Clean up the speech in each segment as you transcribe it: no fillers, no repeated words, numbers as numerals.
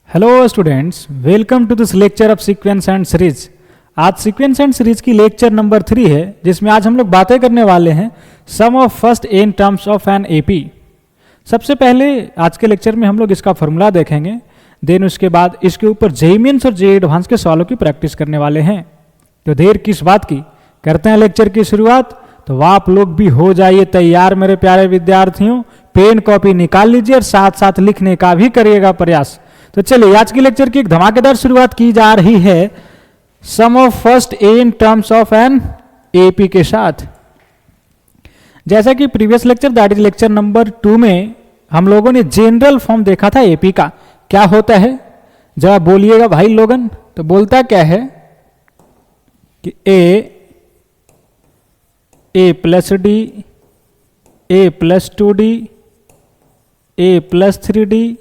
Hello students, welcome to this lecture of sequence and series. आज sequence and series की lecture number 3 है, जिसमें आज हम लोग बातें करने वाले हैं sum of first n terms of an AP. सबसे पहले आज के लेक्चर में हम लोग इसका फॉर्मूला देखेंगे, देन उसके बाद इसके ऊपर जेईई मेंस और जेईई एडवांस के सवालों की प्रैक्टिस करने वाले हैं। तो देर किस बात की, करते हैं लेक्चर की शुरुआत। तो आप लोग भी हो जाइए तैयार मेरे प्यारे विद्यार्थियों, पेन कॉपी निकाल लीजिए और साथ साथ लिखने का भी करिएगा प्रयास। तो चलिए आज की लेक्चर की एक धमाकेदार शुरुआत की जा रही है sum of first a in terms of an AP के साथ। जैसा कि previous lecture that is lecture number 2 में हम लोगों ने जनरल फॉर्म देखा था एपी का। क्या होता है जरा बोलिएगा भाई लोगन। तो बोलता क्या है कि a plus d, a plus 2d, a plus 3d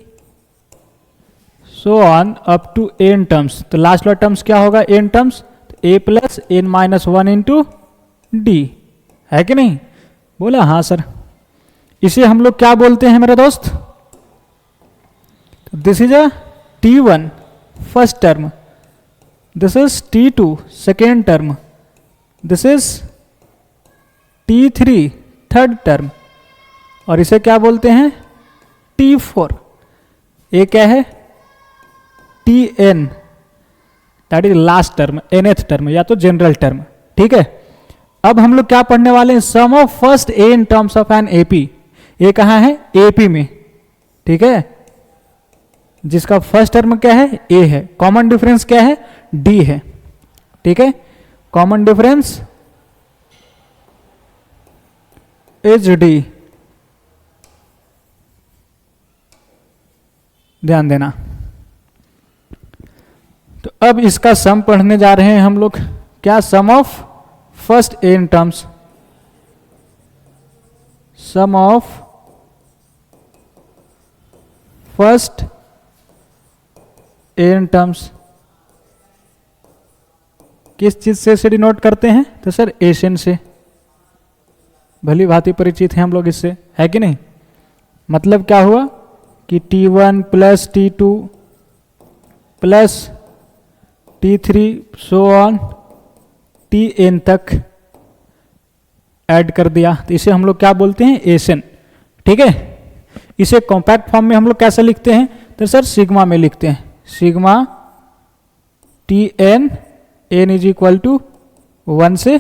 so on up to n terms. तो लास्ट वाला टर्म्स क्या होगा, एन टर्म्स। तो a plus n minus 1 into d, है कि नहीं? बोला हाँ सर। इसे हम लोग क्या बोलते हैं मेरे दोस्त? This is a T1 first term, this is T2 second term, this is T3 third term, और इसे क्या बोलते हैं? T4। ये क्या है? Tn that is last term, nth term या तो जनरल टर्म। ठीक है, अब हम लोग क्या पढ़ने वाले हैं? Sum of first a in terms of an AP. ये कहाँ है? एपी में। ठीक है, जिसका फर्स्ट टर्म क्या है? ए है। कॉमन डिफरेंस क्या है? डी है। ठीक है, कॉमन डिफरेंस इज डी, ध्यान देना। तो अब इसका सम पढ़ने जा रहे हैं हम लोग। क्या? Sum of first a in terms, sum of first a in terms किस चीज से डिनोट करते हैं? तो सर एशन से। भली भांति परिचित हैं हम लोग इससे, है कि नहीं? मतलब क्या हुआ कि T1 plus T2 plus T3 so on Tn तक ऐड कर दिया, तो इसे हम लोग क्या बोलते हैं? एशन। ठीक है, इसे कॉम्पैक्ट फॉर्म में हम लोग कैसे लिखते हैं? तो सर सिग्मा में लिखते हैं। Sigma Tn n is equal to 1 से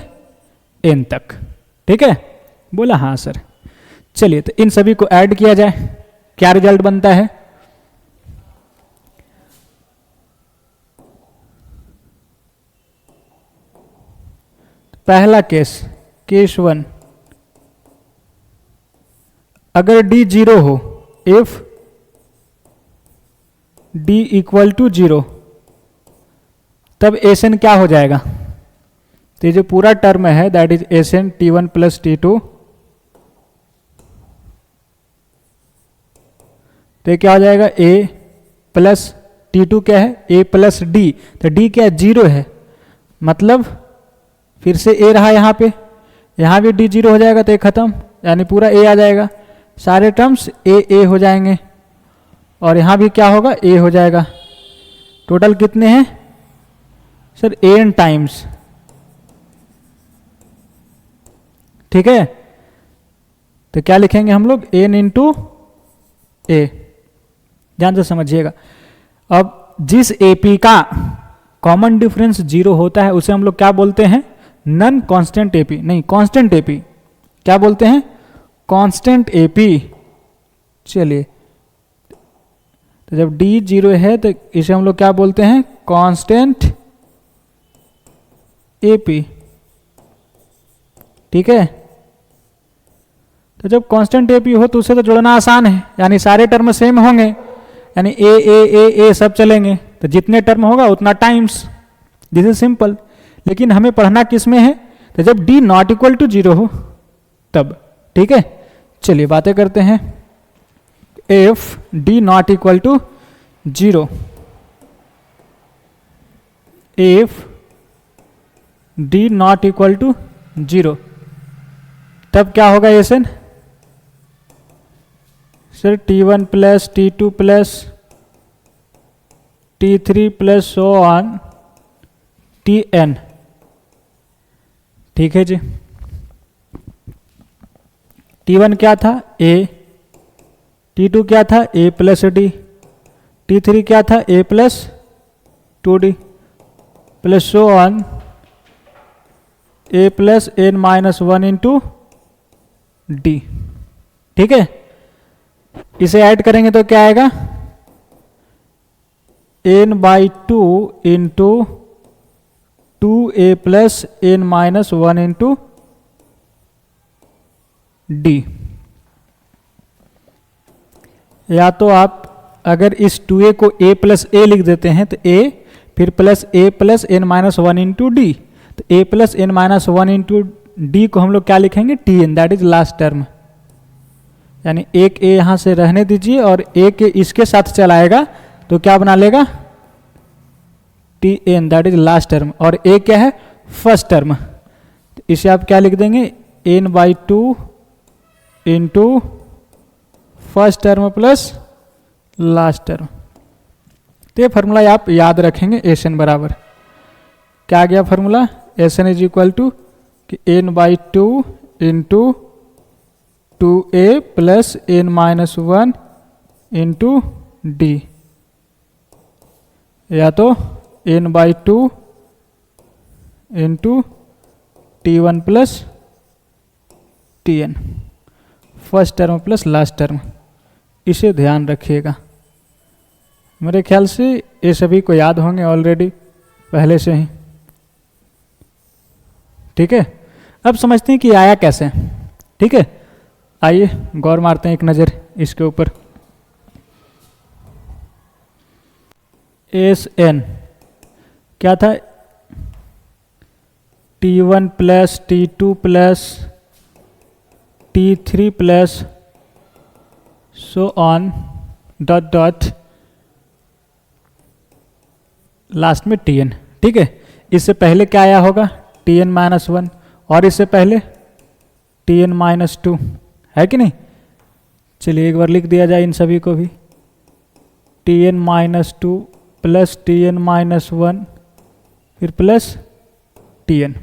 n तक। ठीक है, बोला हाँ सर। चलिए तो इन सभी को ऐड किया जाए, क्या रिजल्ट बनता है? पहला केस, केस 1, अगर d 0 हो, इफ d इक्वल टू 0, तब एसन क्या हो जाएगा? तो ये जो पूरा टर्म है that is essence T1 plus T2, तो ये क्या हो जाएगा? a प्लस T2 क्या है? a plus d। तो d क्या है? 0 है, मतलब फिर से a रहा यहाँ पे, यहाँ भी d 0 हो जाएगा, तो ये खत्म, यानी पूरा a आ जाएगा। सारे टर्म्स a हो जाएंगे, और यहाँ भी क्या होगा? a हो जाएगा। टोटल कितने हैं सर? n times. ठीक है, तो क्या लिखेंगे हम लोग? n into a। ध्यान से समझिएगा। अब जिस एपी का कॉमन डिफरेंस 0 होता है उसे हम लोग क्या बोलते हैं? Non constant AP. नहीं, कांस्टेंट एपी। क्या बोलते हैं? Constant AP. चलिए, तो जब d 0 है तो इसे हम लोग क्या बोलते हैं? Constant AP. ठीक है, तो जब कांस्टेंट एपी हो तो उसे तो जोड़ना आसान है, यानी सारे टर्म सेम होंगे, यानी ए सब चलेंगे, तो जितने टर्म होगा उतना टाइम्स। This is simple. लेकिन हमें पढ़ना किस में है? तो जब d नॉट इक्वल टू 0 हो तब। ठीक है, चलिए बातें करते हैं। If d not equal to 0, if d not equal to 0, तब क्या होगा S n? Sir T1 plus T2 plus T3 plus so on Tn। ठीक है जी। T1 क्या था A, T2 क्या था A प्लस डी, T3 क्या था A plus 2D plus so on A plus n minus 1 into D. ठीक है, इसे ऐड करेंगे तो क्या आएगा n/2 into 2a plus n minus 1 into d. या तो आप अगर इस 2a को a प्लस a लिख देते हैं तो a फिर plus a plus n minus 1 into d, तो a plus n minus 1 into D को हम लोग क्या लिखेंगे Tn, that is last term. यानी एक a यहां से रहने दीजिए और a के इसके साथ चलाएगा तो क्या बना लेगा Tn, that is last term, और a क्या है फर्स्ट टर्म। तो इसे आप क्या लिख देंगे n/2 into first term plus last term. तो ये फार्मूला आप याद रखेंगे Sn बराबर क्या आ गया formula, Sn is equal to n/2 into 2a plus n minus 1 into d, या तो n/2 into T1 plus Tn, first term plus last term. इसे ध्यान रखिएगा, मेरे ख्याल से ये सभी को याद होंगे ऑलरेडी पहले से ही। ठीक है, अब समझते हैं कि आया कैसे। ठीक है, आइए गौर मारते हैं एक नज़र इसके ऊपर। Sn क्या था T1 plus T2 plus T3 plus so on dot dot last में Tn। ठीक है, इससे पहले क्या आया होगा Tn माइनस 1, और इससे पहले Tn माइनस 2, है कि नहीं। चलिए एक बार लिख दिया जाए इन सभी को भी, Tn minus 2 plus Tn minus 1 फिर प्लस Tn।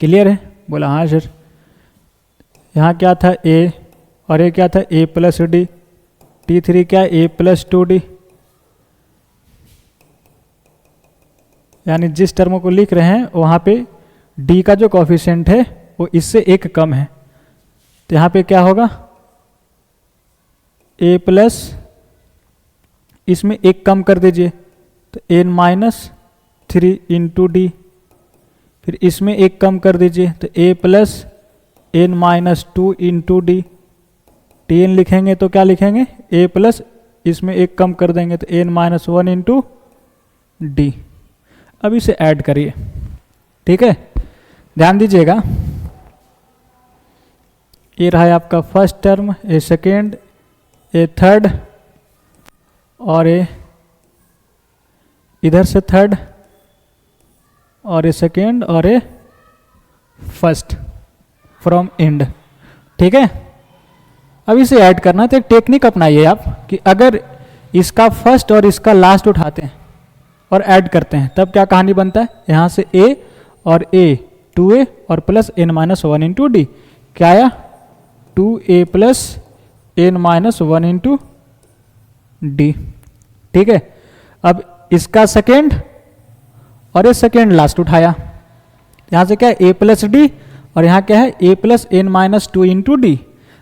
क्लियर है, बोला हाँ सर। यहाँ क्या था a और ये क्या था a प्लस डी, T3 क्या a प्लस 2d, यानी जिस टर्म को लिख रहे हैं वहाँ पे d का जो कोफिशिएंट है वो इससे एक कम है, तो यहाँ पे क्या होगा a प्लस, इसमें एक कम कर दीजिए तो n माइनस 3 इंटू डी, फिर इसमें एक कम कर दीजिए तो a plus n minus 2 into D. Tn लिखेंगे तो क्या लिखेंगे a प्लस, इसमें एक कम कर देंगे तो n माइनस 1 इंटू डी। अब इसे ऐड करिए। ठीक है, ध्यान दीजिएगा, ये रहा है आपका फर्स्ट टर्म, ए सेकेंड, ए थर्ड, और ए इधर से थर्ड, और ए सेकेंड, और ए फर्स्ट फ्रॉम एंड। ठीक है, अब इसे ऐड करना तो एक टेक्निक अपनाइए आप कि अगर इसका फर्स्ट और इसका लास्ट उठाते हैं और ऐड करते हैं तब क्या कहानी बनता है, यहाँ से a और a 2a और plus n minus 1 into D, क्या आया 2a plus n minus 1 into D. ठीक है, अब इसका सेकेंड और ये सेकेंड लास्ट उठाया, यहाँ से क्या है a प्लस डी और यहाँ क्या है a plus n minus 2 into d,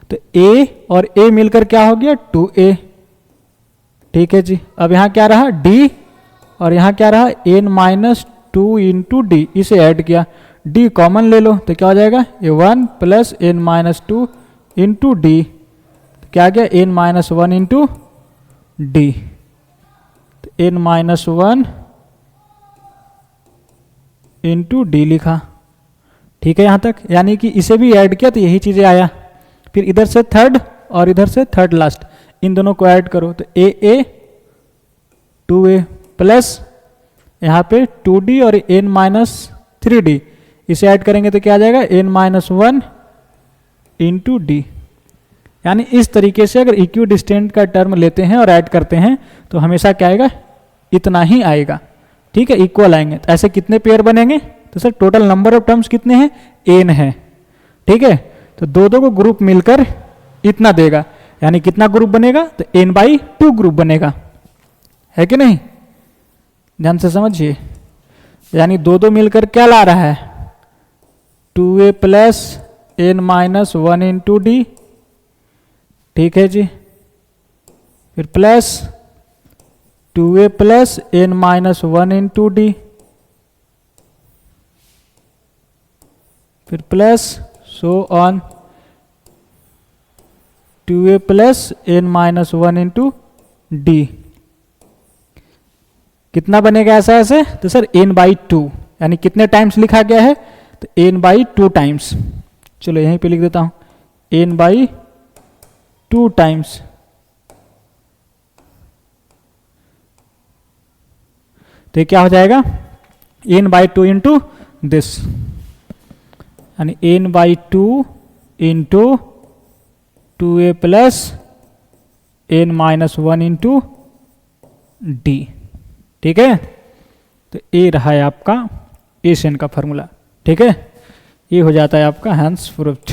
तो a और a मिलकर क्या हो गया 2a। ठीक है जी, अब यहाँ क्या रहा d और यहाँ क्या रहा n माइनस 2 इंटू डी, इसे ऐड किया, d कॉमन ले लो तो क्या हो जाएगा ये 1 plus n minus 2 into D, क्या आ गया n माइनस 1 इंटू डी, तो n माइनस 1 इंटू डी लिखा। ठीक है यहाँ तक, यानी कि इसे भी ऐड किया तो यही चीज़ें आया। फिर इधर से थर्ड और इधर से थर्ड लास्ट, इन दोनों को ऐड करो तो a 2a प्लस यहाँ पे 2d और n माइनस 3d, इसे ऐड करेंगे तो क्या आ जाएगा n माइनस 1 इंटू डी। यानी इस तरीके से अगर इक्वी डिस्टेंट का टर्म लेते हैं और ऐड करते हैं तो हमेशा क्या आएगा इतना ही आएगा, ठीक है, इक्वल आएंगे। तो ऐसे कितने पेयर बनेंगे? तो sir total number of terms कितने हैं? n है, ठीक है। तो दो दो को ग्रुप मिलकर इतना देगा, यानी कितना ग्रुप बनेगा? तो n/2 ग्रुप बनेगा, है कि नहीं? ध्यान से समझिए, यानी दो दो मिलकर क्या ला रहा है? 2a plus n-1 into D, ठीक है जी। फिर plus 2a plus n-1 into d, फिर plus so on 2a plus n-1 into d. कितना बनेगा ऐसा ऐसे? तो सर n/2, यानी कितने टाइम्स लिखा गया है? तो n/2 टाइम्स। चलो यहीं पे लिख देता हूं, n/2 टाइम्स। तो ये क्या हो जाएगा? n/2 इंटू दिस, यानी n/2 into 2a plus n-1 into D, ठीक है। तो ये रहा है आपका एशियन का फॉर्मूला, ठीक है। ये हो जाता है आपका हैंस प्रूफ्ड।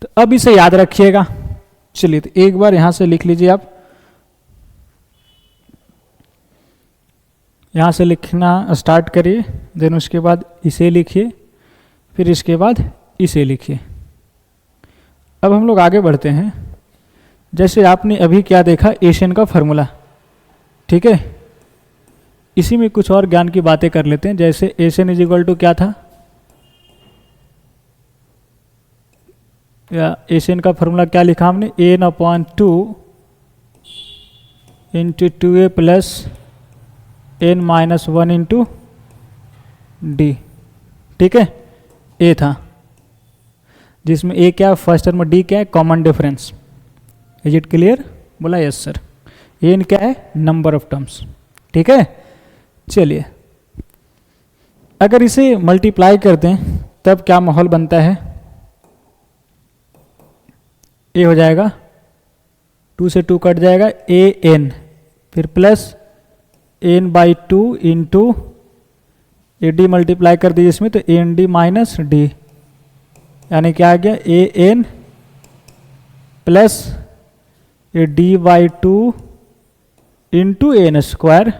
तो अब इसे याद रखिएगा। चलिए तो एक बार यहां से लिख लीजिए आप, यहां से लिखना स्टार्ट करिए, देन उसके बाद इसे लिखिए, फिर इसके बाद इसे लिखिए। अब हम लोग आगे बढ़ते हैं। जैसे आपने अभी क्या देखा, एशियन का फॉर्मूला, ठीक है। इसी में कुछ और ज्ञान की बातें कर लेते हैं। जैसे एशियन इज इक्वल टू क्या था, या एशियन का फॉर्मूला क्या लिखा हमने? n/2 into 2a plus n-1 into D, ठीक है। ए था, जिसमें ए क्या, फर्स्ट टर्म, डी क्या है, common difference. Is it clear? बोला यस सर। एन क्या है? नंबर ऑफ टर्म्स, ठीक है। चलिए अगर इसे मल्टीप्लाई कर दें तब क्या माहौल बनता है? ए हो जाएगा, 2 से 2 कट जाएगा, ए एन, फिर plus n/2 into A D multiply कर दीजिए इसमें, तो एन डी माइनस डी, यानी क्या आ गया? A N plus A dy/2 into n square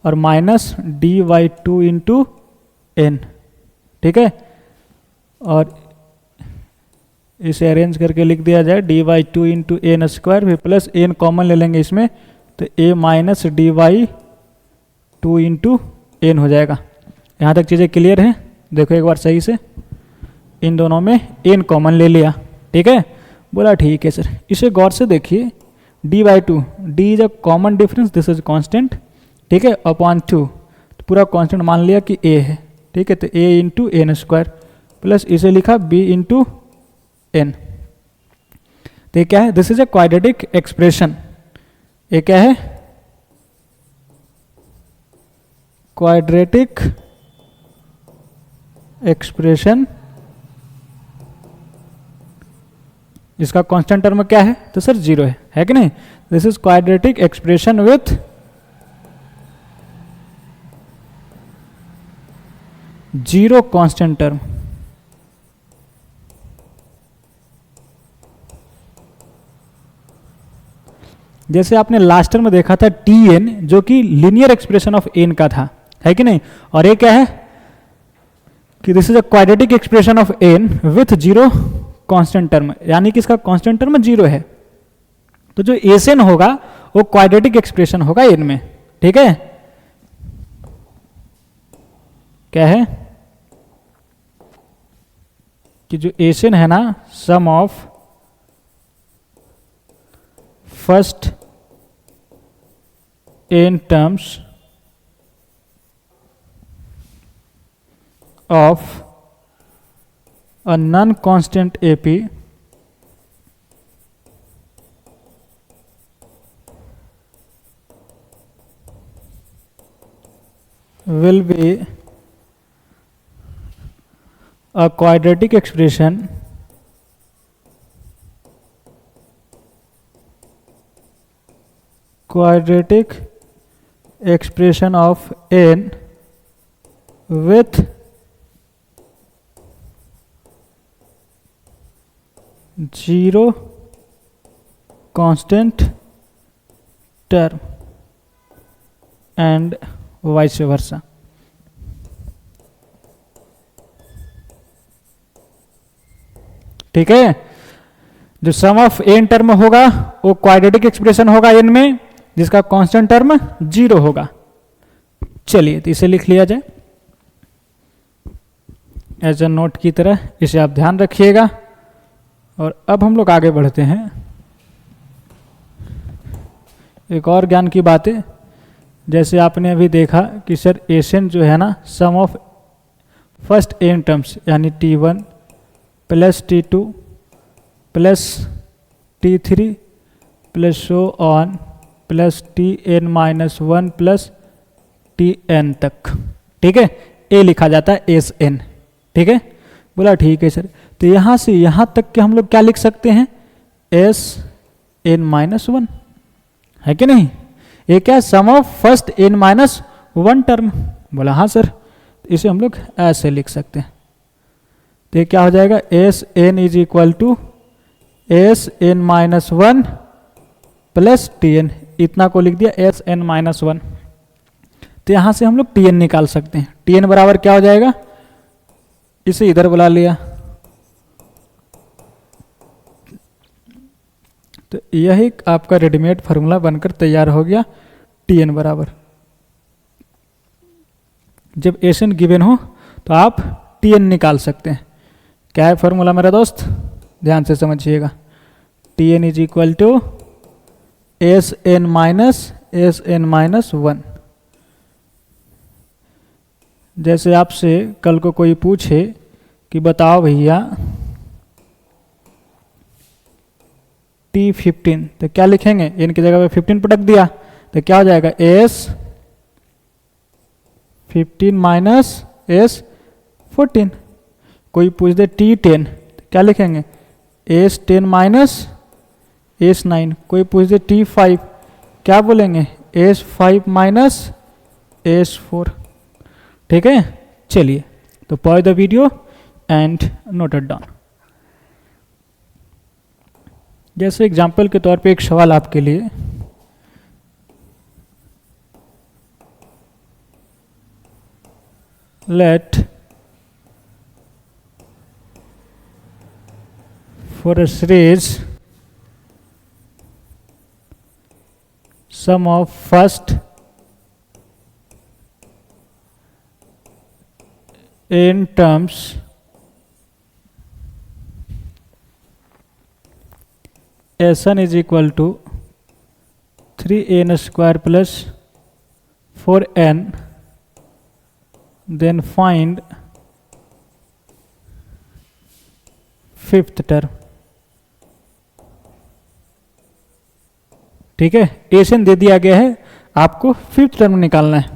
और माइनस dy/2 इंटू एन, ठीक है। और इसे अरेंज करके लिख दिया जाए dy/2 इंटू एन स्क्वायर, फिर प्लस एन कॉमन ले लेंगे इसमें, तो a minus dy/2 into N हो जाएगा। यहाँ तक चीज़ें क्लियर है? देखो एक बार सही से, इन दोनों में n कॉमन ले लिया, ठीक है। बोला ठीक है सर। इसे गौर से देखिए, dy/2, d is a common difference, this is constant, ठीक है, अपॉन 2, तो पूरा कांस्टेंट मान लिया कि a है, ठीक है। तो a into n square plus इसे लिखा b इंटू एन। तो ये क्या है? This is a quadratic expression. ये क्या है? Quadratic expression. इसका कांस्टेंट टर्म क्या है? तो सर 0 है कि नहीं? This is quadratic expression with 0 constant term. जैसे आपने लास्ट में देखा था Tn, जो कि लीनियर एक्सप्रेशन ऑफ n का था, है कि नहीं? और ये क्या है कि this is a quadratic expression of n with 0 constant term, यानी कि इसका कांस्टेंट टर्म 0 है। तो जो Sn होगा वो क्वाड्रेटिक एक्सप्रेशन होगा n में, ठीक है। क्या है कि जो Sn है ना, sum of first n terms of a non-constant AP will be a quadratic expression quadratic expression of n with zero constant term and vice versa। ठीक है, जो सम ऑफ एन टर्म होगा वो क्वाड्रेटिक एक्सप्रेशन होगा N में जिसका constant term 0 होगा। चलिए तो इसे लिख लिया जाए एज अ नोट की तरह, इसे आप ध्यान रखिएगा। और अब हम लोग आगे बढ़ते हैं, एक और ज्ञान की बातें। जैसे आपने अभी देखा कि सर एशन जो है ना, sum of first N terms यानी t1 plus t2 plus t3 plus so on plus tn-1 plus tn तक, ठीक है, ए लिखा जाता है एस एन। ठीक है, बोला ठीक है सर। तो यहाँ से यहाँ तक के हम लोग क्या लिख सकते हैं, एस n-1, है कि नहीं। ये क्या, sum of first n-1 term. बोला हाँ सर, इसे हम लोग ऐसे लिख सकते हैं। तो ये क्या हो जाएगा, S n is equal to S n-1 plus T n, इतना को लिख दिया एस n-1। तो यहाँ से हम लोग टी एन निकाल सकते हैं। टी एन बराबर क्या हो जाएगा, इसे इधर बुला लिया, तो यही आपका रेडीमेड फार्मूला बनकर तैयार हो गया। टी एन बराबर, जब एशन गिवन हो तो आप टी एन निकाल सकते हैं। क्या है फार्मूला मेरा दोस्त, ध्यान से समझिएगा। T n is equal to S n minus 1। जैसे आपसे कल को कोई पूछे कि बताओ भैया T15, तो क्या लिखेंगे, एन की जगह पे 15 पटक दिया तो क्या हो जाएगा, एस 15 माइनस एस 14। कोई पूछ दे T10 तो क्या लिखेंगे, एस 10 माइनस एस 9। कोई पूछ दे T5 क्या बोलेंगे, एस 5 माइनस एस 4। ठीक है, चलिए तो pause the video and note it down. जैसे एग्जाम्पल के तौर पे एक सवाल आपके लिए, let for a series sum of first n terms Sn is equal to 3n square plus 4n, then find fifth term। ठीक है, एशन दे दिया गया है, आपको फिफ्थ टर्म निकालना है।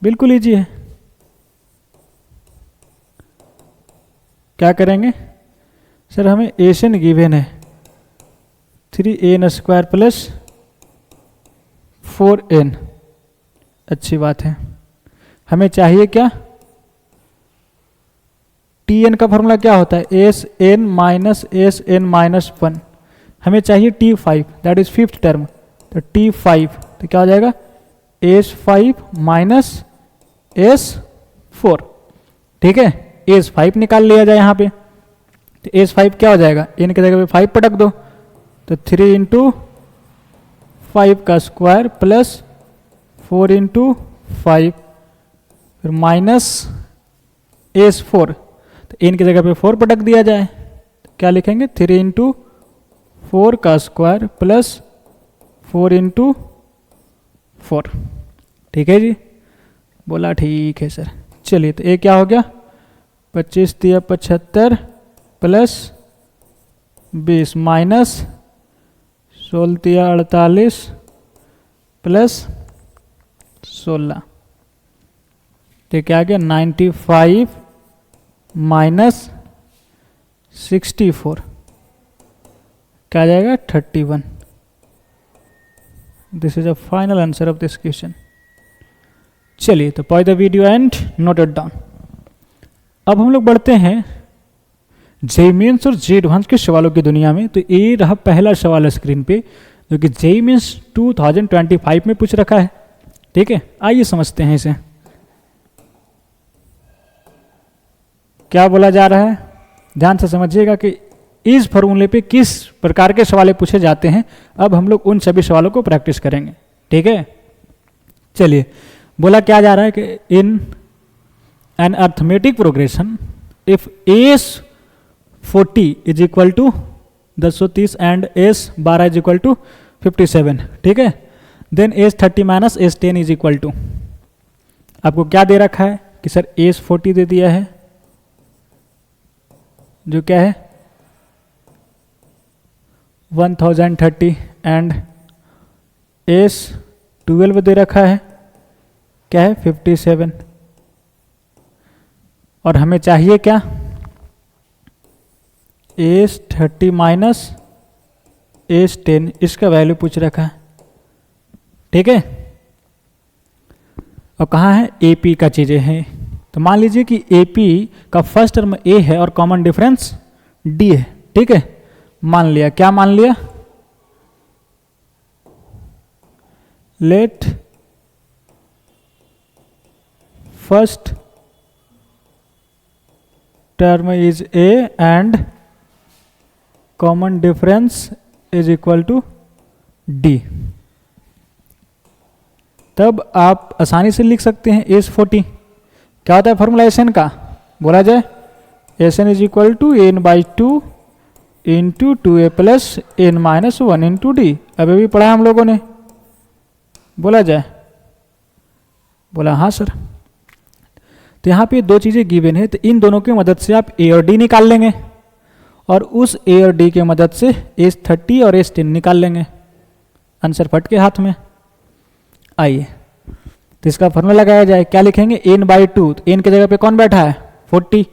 बिल्कुल इजी है। क्या करेंगे सर, हमें एशन गिवन है 3n स्क्वायर प्लस 4n। अच्छी बात है, हमें चाहिए क्या, tn का फॉर्मूला क्या होता है, एस एन माइनस 1। हमें चाहिए T5 that is fifth term, तो T5 तो क्या हो जाएगा, S5 माइनस S4। ठीक है, S5 निकाल लिया जाए यहाँ पे, तो S5 क्या हो जाएगा, n की जगह पे 5 पटक दो, तो 3 इंटू 5 का स्क्वायर प्लस 4 इंटू 5 फिर माइनस S4, तो n की जगह पे 4 पटक दिया जाए, तो क्या लिखेंगे, 3 इंटू 4 का स्क्वायर प्लस 4 इंटू 4। ठीक है जी, बोला ठीक है सर। चलिए तो ये क्या हो गया, 25 दिया 75 प्लस 20 माइनस 16 दिया 48 प्लस 16, तो क्या आ गया 95 माइनस 64, क्या आ जाएगा 31। This is a final answer of this question. चलिए तो pause the video and note it down. अब हम लोग बढ़ते हैं जेईई मेंस और जेईई एडवांस के सवालों की दुनिया में। तो ये रहा पहला सवाल है स्क्रीन पे, जो कि जेईई मेंस 2025 में पूछ रखा है। ठीक है, आइए समझते हैं इसे। क्या बोला जा रहा है, ध्यान से समझिएगा कि इस फॉर्मूले पे किस प्रकार के सवाल पूछे जाते हैं। अब हम लोग उन सभी सवालों को प्रैक्टिस करेंगे। ठीक है, चलिए बोला क्या जा रहा है कि in an arithmetic progression if S 40 is equal to 1030 and S 12 is equal to 57। ठीक है, then S 30 minus S 10 is equal to, आपको क्या दे रखा है कि सर एस 40 दे दिया है, जो क्या है 1030 एंड एस 12 दे रखा है, क्या है 57। और हमें चाहिए क्या, एस 30 माइनस एस 10, इसका वैल्यू पूछ रखा है। ठीक है, और कहाँ है एपी का चीज़ें हैं। तो मान लीजिए कि एपी का फर्स्ट टर्म ए है और कॉमन डिफरेंस डी है। ठीक है, मान लिया, क्या मान लिया, let first term is a and common difference is equal to d. तब आप आसानी से लिख सकते हैं एस 40। क्या होता है फॉर्मूला एस एन का, बोला जाए S n is equal to n by 2 into 2a plus n minus 1 into d. अभी भी पढ़ा हम लोगों ने, बोला जाए, बोला हाँ सर। तो यहाँ पे दो चीज़ें गिवन है, तो इन दोनों की मदद से आप ए और डी निकाल लेंगे, और उस ए और डी की मदद से एस 30 और एस 10 निकाल लेंगे। आंसर फट के हाथ में। आइए तो इसका फॉर्मूला लगाया जाए, क्या लिखेंगे एन बाई 2, तो एन की जगह पे कौन बैठा है 40,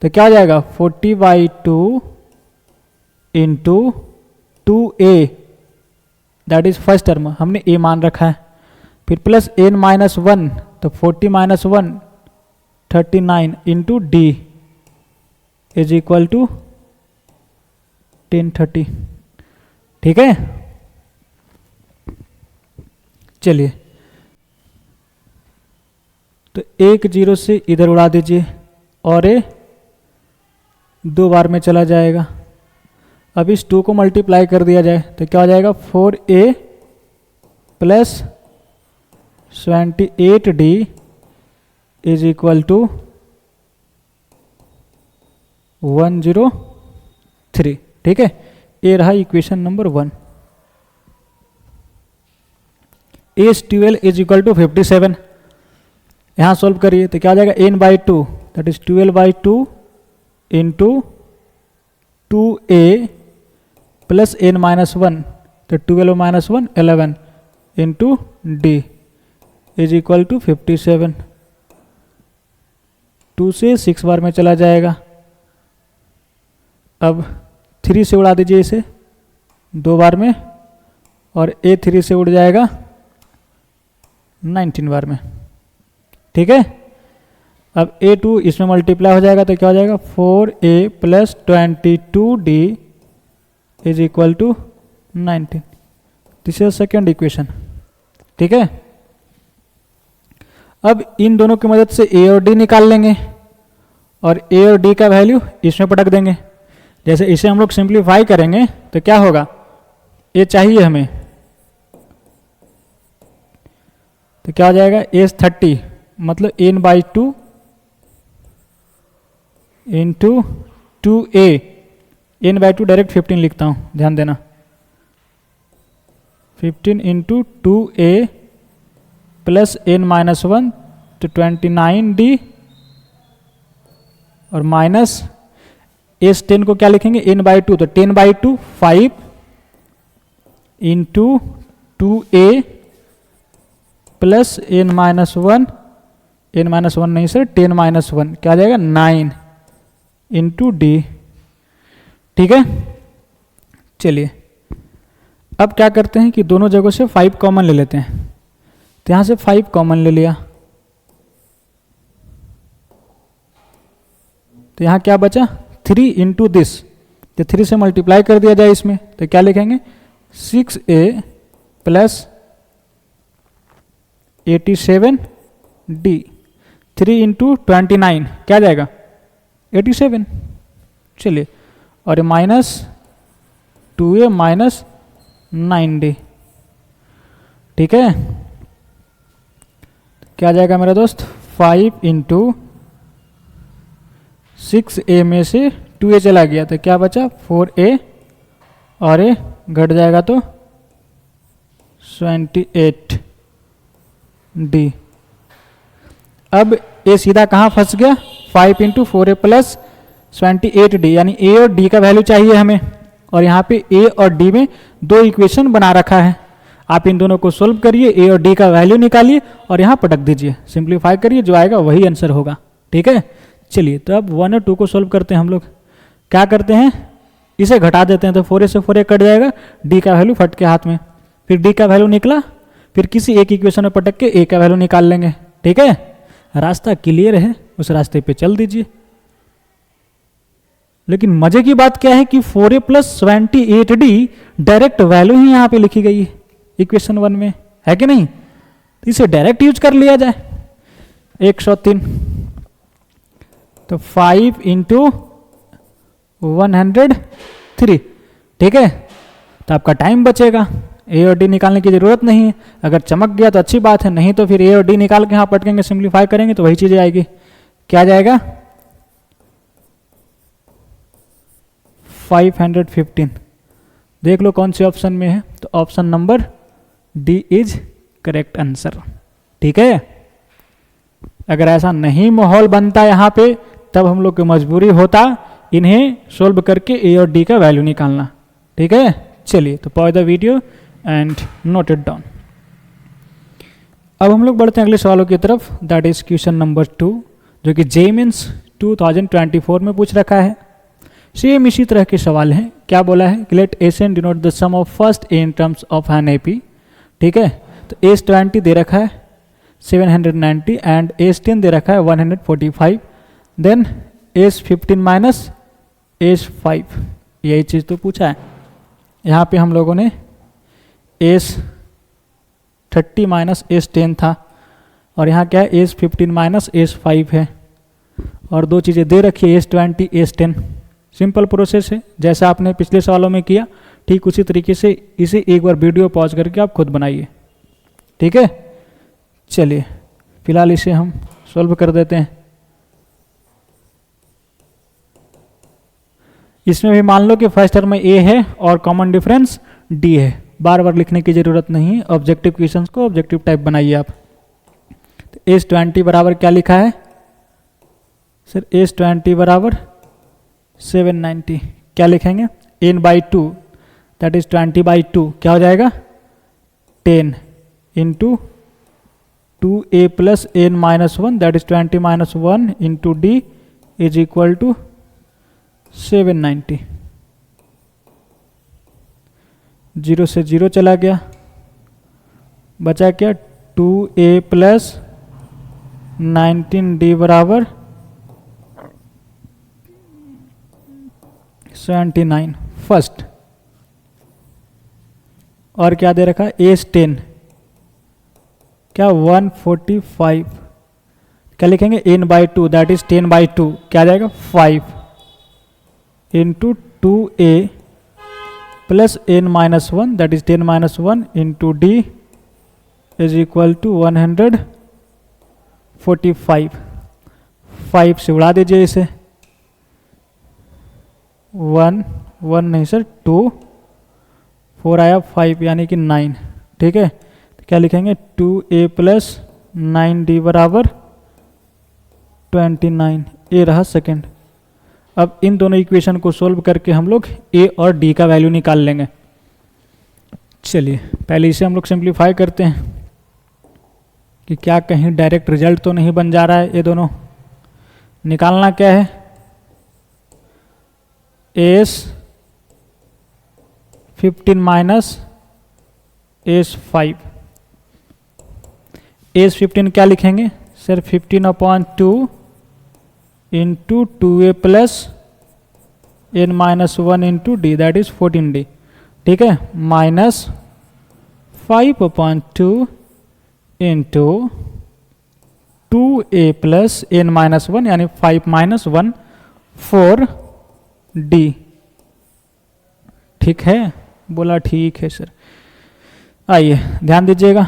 तो क्या हो जाएगा 40 by 2 into 2a, that is first term, हमने a मान रखा है, फिर प्लस n माइनस 1, तो 40 minus 1 39 into d is equal to 1030। ठीक है, चलिए तो एक जीरो से इधर उड़ा दीजिए और ए 2 बार में चला जाएगा। अब इस 2 को मल्टीप्लाई कर दिया जाए तो क्या हो जाएगा 4a plus 78d is equal to 103। ठीक है, ये रहा equation number 1। S 12 is equal to 57, यहाँ सॉल्व करिए तो क्या हो जाएगा n by 2, that is 12 by 2 into 2a plus n minus 1, तो 12 minus 1 11 into d is equal to 57। 2 से 6 बार में चला जाएगा। अब 3 से उड़ा दीजिए इसे 2 बार में, और a 3 से उड़ जाएगा 19 बार में। ठीक है, अब a2 इसमें मल्टीप्लाई हो जाएगा तो क्या हो जाएगा 4a plus 22d is equal to 19। This is second equation. ठीक है, अब इन दोनों की मदद से a और d निकाल लेंगे, और a और d का वैल्यू इसमें पटक देंगे। जैसे इसे हम लोग सिंप्लीफाई करेंगे तो क्या होगा, a चाहिए हमें, तो क्या हो जाएगा एस 30 मतलब n by 2 into 2a, n by 2 direct 15 लिखता हूँ, ध्यान देना, 15 into 2a plus n minus 1 तो 29d, और माइनस एस 10 को क्या लिखेंगे n बाई 2, तो 10 by 2 5 into 2a plus n minus 1, n minus 1 नहीं सर 10 माइनस 1, क्या आ जाएगा 9 इंटू डी। ठीक है, चलिए अब क्या करते हैं कि दोनों जगहों से 5 कॉमन ले लेते हैं। तो यहाँ से 5 कॉमन ले लिया, तो यहाँ क्या बचा 3 इंटू दिस, तो 3 से मल्टीप्लाई कर दिया जाए इसमें, तो क्या लिखेंगे 6a प्लस 87d, 3 इंटू 29 क्या जाएगा 87। चलिए, और माइनस 2a माइनस 9d, ठीक है। क्या जाएगा मेरा दोस्त 5 इंटू 6a में से 2a चला गया, तो क्या बचा 4a, और a घट जाएगा तो 28d। अब a सीधा कहाँ फंस गया 5 इंटू 4a प्लस 28d, यानी a और d का वैल्यू चाहिए हमें, और यहाँ पे a और d में 2 इक्वेशन बना रखा है। आप इन दोनों को सोल्व करिए, a और d का वैल्यू निकालिए और यहाँ पटक दीजिए, सिंप्लीफाई करिए, जो आएगा वही आंसर होगा, ठीक है। चलिए, तो अब 1 और 2 को सोल्व करते हैं हम लोग। क्या करते हैं, इसे घटा देते हैं, तो 4a से 4a कट जाएगा, d का वैल्यू फट के हाथ में, फिर d का वैल्यू निकला, फिर किसी एक इक्वेशन में पटक के a का वैल्यू निकाल लेंगे, ठीक है। रास्ता क्लियर है, उस रास्ते पे चल दीजिए। लेकिन मजे की बात क्या है कि 4a plus 28d direct value ही यहाँ पे लिखी गई है इक्वेशन 1 में, है कि नहीं। इसे डायरेक्ट यूज कर लिया जाए, 103, तो 5 इंटू 103, ठीक है। तो आपका टाइम बचेगा, ए और डी निकालने की जरूरत नहीं है। अगर चमक गया तो अच्छी बात है, नहीं तो फिर ए और डी निकाल के यहाँ पटकेंगे, सिंप्लीफाई करेंगे तो वही चीजें आएगी। क्या जाएगा 515। देख लो कौन से ऑप्शन में है, तो option number D is correct answer, ठीक है। अगर ऐसा नहीं माहौल बनता यहाँ पे, तब हम लोग की मजबूरी होता इन्हें सोल्व करके ए और डी का वैल्यू निकालना, ठीक है। चलिए, तो pause the video and note it down. अब हम लोग बढ़ते हैं अगले सवालों की तरफ, दैट इज क्वेश्चन नंबर 2, जो कि जेईई मेंस 2024 में पूछ रखा है। सेम इसी तरह के सवाल हैं। क्या बोला है, let S n denote the sum of first a in terms of an AP, ठीक है। तो एस20 दे रखा है 790 एंड एस10 दे रखा है 145, देन एस15 माइनस एस5, यही चीज़ तो पूछा है। यहाँ पे हम लोगों ने एस30 माइनस एस10 था, और यहाँ क्या है एस15 माइनस एस5 है, और दो चीज़ें दे रखी है एस20 एस10। सिंपल प्रोसेस है, जैसा आपने पिछले सवालों में किया ठीक उसी तरीके से इसे एक बार वीडियो पॉज करके आप खुद बनाइए, ठीक है। चलिए, फिलहाल इसे हम सॉल्व कर देते हैं। इसमें भी मान लो कि फर्स्ट टर्म में ए है और कॉमन डिफरेंस डी है, बार बार लिखने की जरूरत नहीं है। ऑब्जेक्टिव क्वेश्चंस को ऑब्जेक्टिव टाइप बनाइए आप। तो एस20 बराबर क्या लिखा है सर, एस20 बराबर 790, क्या लिखेंगे n/2, दैट इज 20/2, क्या हो जाएगा 10 into 2a plus n-1, that is 20-1 into d is equal to 790। 0 से 0 चला गया, बचा क्या 2a प्लस 19d बराबर 79 फर्स्ट। और क्या दे रखा है एस10, क्या 145, क्या लिखेंगे n/2, दैट इज 10/2, क्या जाएगा 5 into 2a plus n-1, that is 10-1 into d is equal to 145। 5 से उड़ा दीजिए इसे, 1 नहीं सर 2, 4 आया 5 यानी कि 9, ठीक है। तो क्या लिखेंगे 2a प्लस 9d बराबर 29, ए रहा सेकेंड। अब इन दोनों इक्वेशन को सोल्व करके हम लोग ए और डी का वैल्यू निकाल लेंगे। चलिए, पहले इसे हम लोग सिंप्लीफाई करते हैं कि क्या कहीं डायरेक्ट रिजल्ट तो नहीं बन जा रहा है। ये दोनों निकालना क्या है, एस 15 माइनस एस 5, एस 15 क्या लिखेंगे sir 15/2 into 2a plus n minus 1 into D that is 14d, ठीक है, minus 5/2 into 2a plus n minus 1 यानी 5 माइनस 1 4d, ठीक है, बोला ठीक है सर। आइए ध्यान दीजिएगा,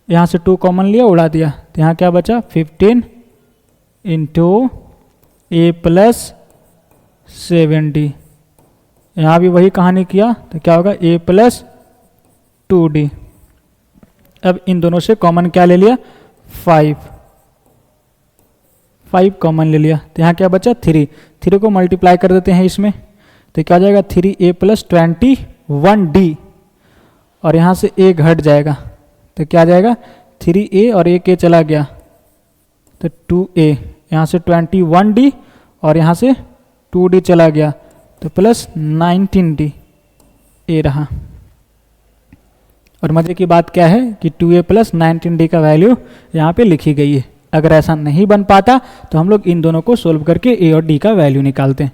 यहाँ से 2 कॉमन लिया उड़ा दिया, तो यहाँ क्या बचा 15 इंटू ए प्लस 7d, यहाँ भी वही कहानी किया तो क्या होगा a प्लस 2d। अब इन दोनों से कॉमन क्या ले लिया 5 कॉमन ले लिया, तो यहाँ क्या बचा 3 को मल्टीप्लाई कर देते हैं इसमें, तो क्या हो जाएगा 3a प्लस 21d, और यहाँ से a घट जाएगा तो क्या आ जाएगा 3a और एक a चला गया तो 2a, यहाँ से 21d और यहाँ से 2d चला गया तो प्लस 19d a रहा। और मज़े की बात क्या है कि 2a प्लस 19d का वैल्यू यहाँ पे लिखी गई है। अगर ऐसा नहीं बन पाता तो हम लोग इन दोनों को सोल्व करके a और d का वैल्यू निकालते हैं,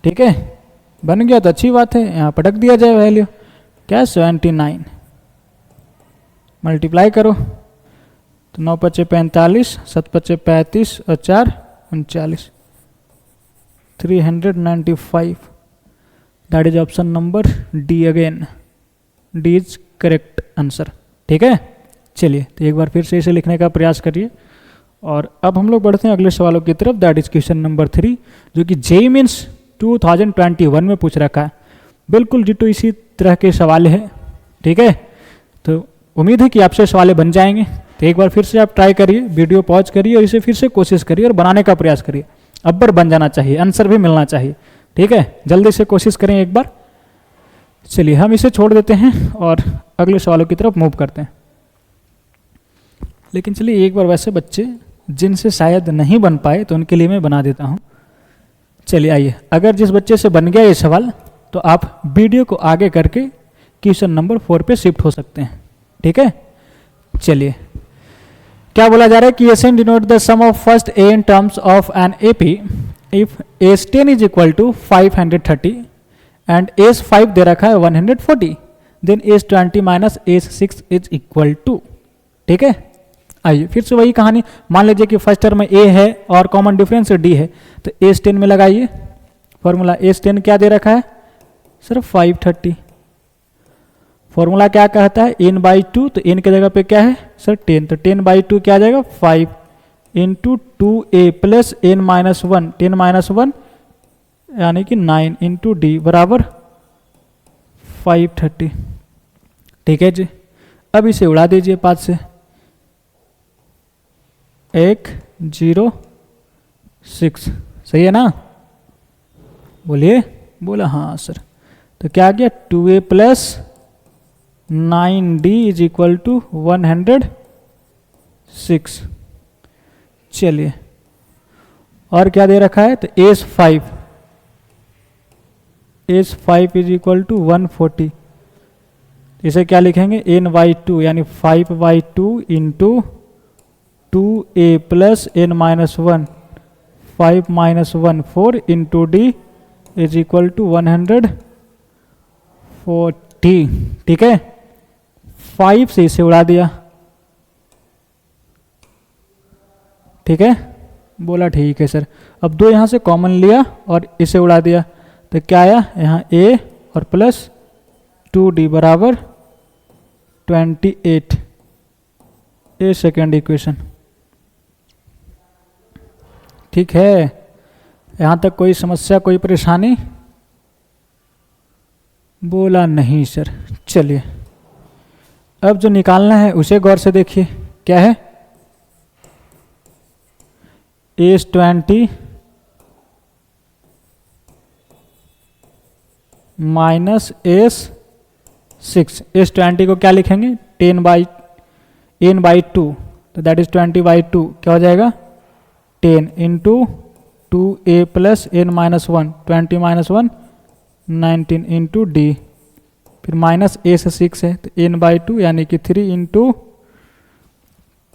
ठीक है, बन गया तो अच्छी बात है, यहाँ पटक दिया जाए वैल्यू क्या 79, मल्टीप्लाई करो तो 9 × 5 = 45, 7 × 5 = 35 और 4 = 39, 395, that is option number D again, D is correct answer, ठीक है। चलिए तो एक बार फिर से इसे लिखने का प्रयास करिए, और अब हम लोग बढ़ते हैं अगले सवालों की तरफ, दैट इज क्वेश्चन नंबर 3 जो कि जेईई मीन्स 2021 में पूछ रखा है। बिल्कुल डिटो इसी तरह के सवाल है, ठीक है, तो उम्मीद है कि आपसे सवाल बन जाएंगे। तो एक बार फिर से आप ट्राई करिए, वीडियो पॉज करिए और इसे फिर से कोशिश करिए और बनाने का प्रयास करिए, अब्बर बन जाना चाहिए, आंसर भी मिलना चाहिए, ठीक है, जल्दी से कोशिश करें एक बार। चलिए हम इसे छोड़ देते हैं और अगले सवालों की तरफ मूव करते हैं। लेकिन चलिए एक बार वैसे बच्चे जिनसे शायद नहीं बन पाए तो उनके लिए मैं बना देता हूँ। चलिए आइए, अगर जिस बच्चे से बन गया ये सवाल तो आप वीडियो को आगे करके क्वेश्चन नंबर 4 पे शिफ्ट हो सकते हैं, ठीक है। चलिए क्या बोला जा रहा है कि S10 denote the sum of first a in terms of an AP if एस10 is equal to 530 and S5 दे रखा है 140, then S20 minus S6 is equal to, ठीक है। आइए फिर से वही कहानी, मान लीजिए कि फर्स्ट टर्म में ए है और कॉमन डिफरेंस डी है, तो एस10 में लगाइए फॉर्मूला, एस10 क्या दे रखा है सर 530, फॉर्मूला क्या कहता है n/2, तो n के जगह पे क्या है सर 10, तो 10/2 क्या आ जाएगा 5 into 2a plus n minus 1, 10 minus 1 यानी कि 9 इंटू डी बराबर 530, ठीक है जी। अब इसे उड़ा दीजिए 5 से, 106, सही है ना, बोलिए, बोला हाँ सर, तो क्या आ गया 2a plus 9d is equal to 106। चलिए और क्या दे रखा है, तो एस5 इज इक्वल टू 140, इसे क्या लिखेंगे n/2 यानी 5/2 into 2a plus n minus 1, 5 minus 1 4 into d is equal to 140, ठीक है। 5 से इसे उड़ा दिया, ठीक है, बोला ठीक है सर। अब 2 यहाँ से कॉमन लिया और इसे उड़ा दिया, तो क्या आया यहाँ a और प्लस 2d बराबर 28, ए सेकेंड इक्वेशन, ठीक है। यहाँ तक कोई समस्या, कोई परेशानी, बोला नहीं सर। चलिए अब जो निकालना है उसे गौर से देखिए, क्या है एस20 माइनस एस6, एस20 को क्या लिखेंगे 10/n/2, तो दैट इज 20/2, क्या हो जाएगा 10 into 2a plus n minus 1, 20 minus 1 19 into d फिर माइनस ए से 6 है तो n/2 यानी कि 3 into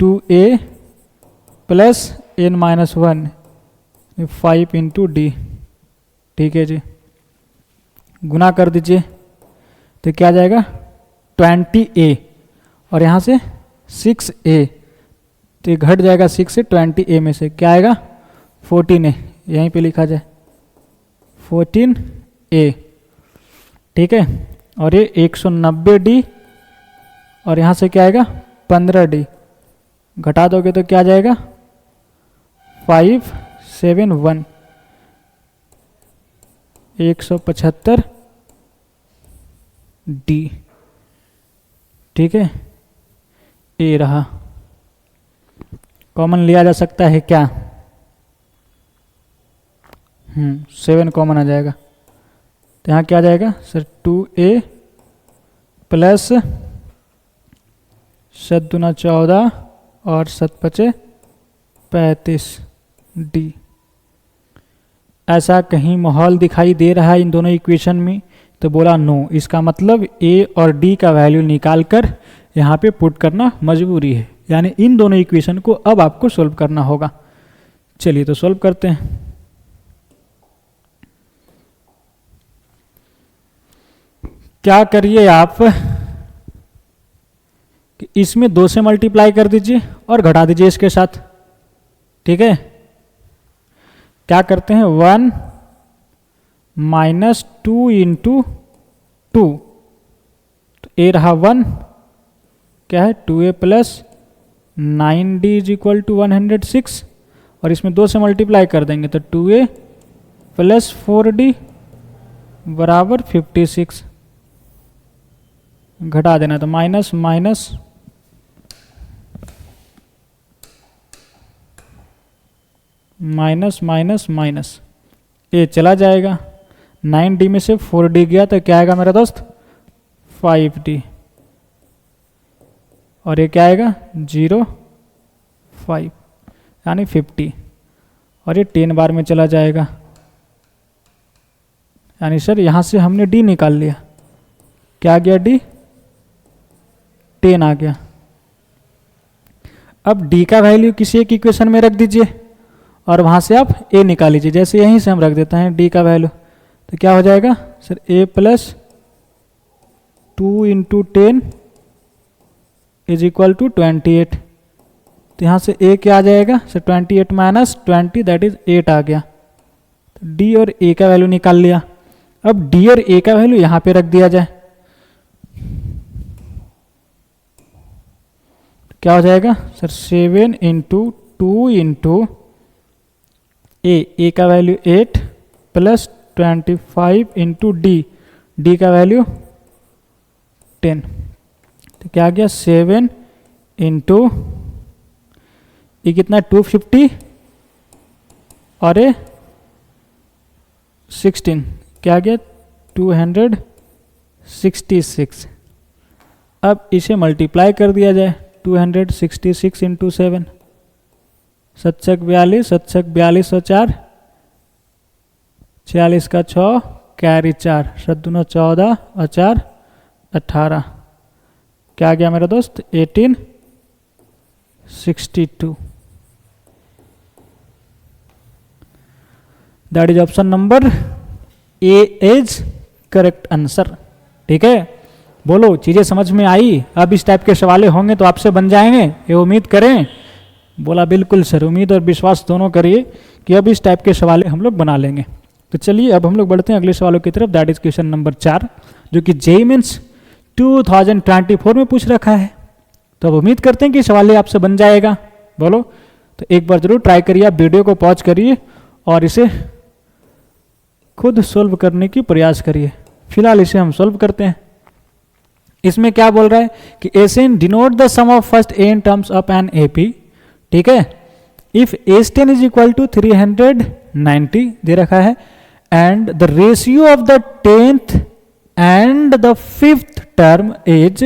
2a plus n-1 5 into D. ठीक है जी, गुना कर दीजिए तो क्या आ जाएगा 20a और यहाँ से 6a, तो ये घट जाएगा 6 से 20a में से क्या आएगा 14a, यहीं पे लिखा जाए 14a। ठीक है, और ये 190d और यहाँ से क्या आएगा 15d, घटा दोगे तो क्या आ जाएगा 571 175 डी। ठीक है, ए रहा, कॉमन लिया जा सकता है क्या 7 कॉमन आ जाएगा, तो यहाँ क्या आ जाएगा सर 2a प्लस 7 दूना 14 और 7 पचे 35 डी। ऐसा कहीं माहौल दिखाई दे रहा है इन दोनों इक्वेशन में, तो बोला नो, इसका मतलब ए और डी का वैल्यू निकालकर यहाँ पे पुट करना मजबूरी है, यानी इन दोनों इक्वेशन को अब आपको सोल्व करना होगा। चलिए तो सोल्व करते हैं। क्या करिए आप कि इसमें 2 से मल्टीप्लाई कर दीजिए और घटा दीजिए इसके साथ। ठीक है, क्या करते हैं 1 माइनस 2 इंटू 2, तो ए रहा 1, क्या है 2a plus 9d is equal to 106, और इसमें 2 से मल्टीप्लाई कर देंगे तो 2a प्लस 4d बराबर 56, घटा देना तो minus minus minus minus minus, ये चला जाएगा, 9d में से 4d गया तो क्या आएगा मेरा दोस्त 5d, और ये क्या आएगा 0 5 यानी 50, और ये 10 बार में चला जाएगा, यानी सर यहाँ से हमने d निकाल लिया, क्या आ गया d 10 आ गया। अब d का वैल्यू किसी एक इक्वेशन में रख दीजिए और वहाँ से आप a निकाल लीजिए, जैसे यहीं से हम रख देते हैं d का वैल्यू, तो क्या हो जाएगा sir a plus 2 into 10 is equal to 28, तो यहाँ से a क्या आ जाएगा सर 28 माइनस 20 दैट इज 8 आ गया, तो d और a का वैल्यू निकाल लिया। अब d और a का वैल्यू यहाँ पे रख दिया जाए, क्या हो जाएगा सर 7 इंटू 2 इंटू ए का वैल्यू 8 प्लस 25 इंटू डी का वैल्यू 10, तो क्या आ गया 7 इंटू ये कितना 250 और ये 16, क्या आ गया 266। अब इसे मल्टीप्लाई कर दिया जाए, 266 इंटू 7, 7 42, 7 42 और 4 46 का 6 कैरी 4, 7 दूना 14 और 4 18, क्या आ गया मेरा दोस्त 1862। That is option number A is correct answer. ठीक है, बोलो चीजें समझ में आई? अब इस टाइप के सवाल होंगे तो आपसे बन जाएंगे, ये उम्मीद करें। बोला बिल्कुल सर, उम्मीद और विश्वास दोनों करिए कि अब इस टाइप के सवाल हम लोग बना लेंगे। तो चलिए अब हम लोग बढ़ते हैं अगले सवालों की तरफ। दैट इज क्वेश्चन नंबर 4, जो कि जेईई मेंस 2024 में पूछ रखा है। तो अब उम्मीद करते हैं कि सवाल आपसे बन जाएगा। बोलो, तो एक बार जरूर ट्राई करिए, आप वीडियो को पॉज करिए और इसे खुद सोल्व करने की प्रयास करिए। फिलहाल इसे हम सोल्व करते हैं। इसमें क्या बोल रहा है कि S n denote the sum of first a in terms of an AP. ठीक है, इफ एस10 इज इक्वल टू 390 दे रखा है and the ratio of the 10th and the 5th term is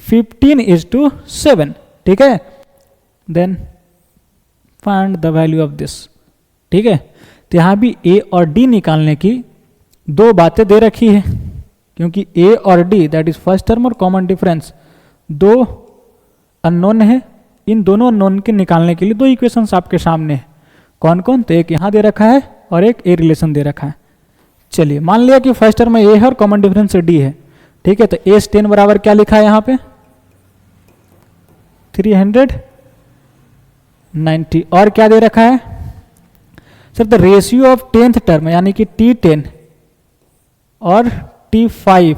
15:7। ठीक है, then find the value of this. ठीक है, तो यहां भी ए और डी निकालने की दो बातें दे रखी है, क्योंकि ए और D that is first term और कॉमन डिफरेंस दो अननोन है। इन दोनों अननोन के निकालने के लिए दो इक्वेशंस आपके सामने है। कौन कौन? तो एक यहाँ दे रखा है और एक ए रिलेशन दे रखा है। चलिए मान लिया कि फर्स्ट टर्म में ए है और कॉमन डिफरेंस डी है, ठीक है। तो एस 10 बराबर क्या लिखा है यहाँ पे? 390। और क्या दे रखा है sir? The ratio of 10th term यानी कि T10 और T5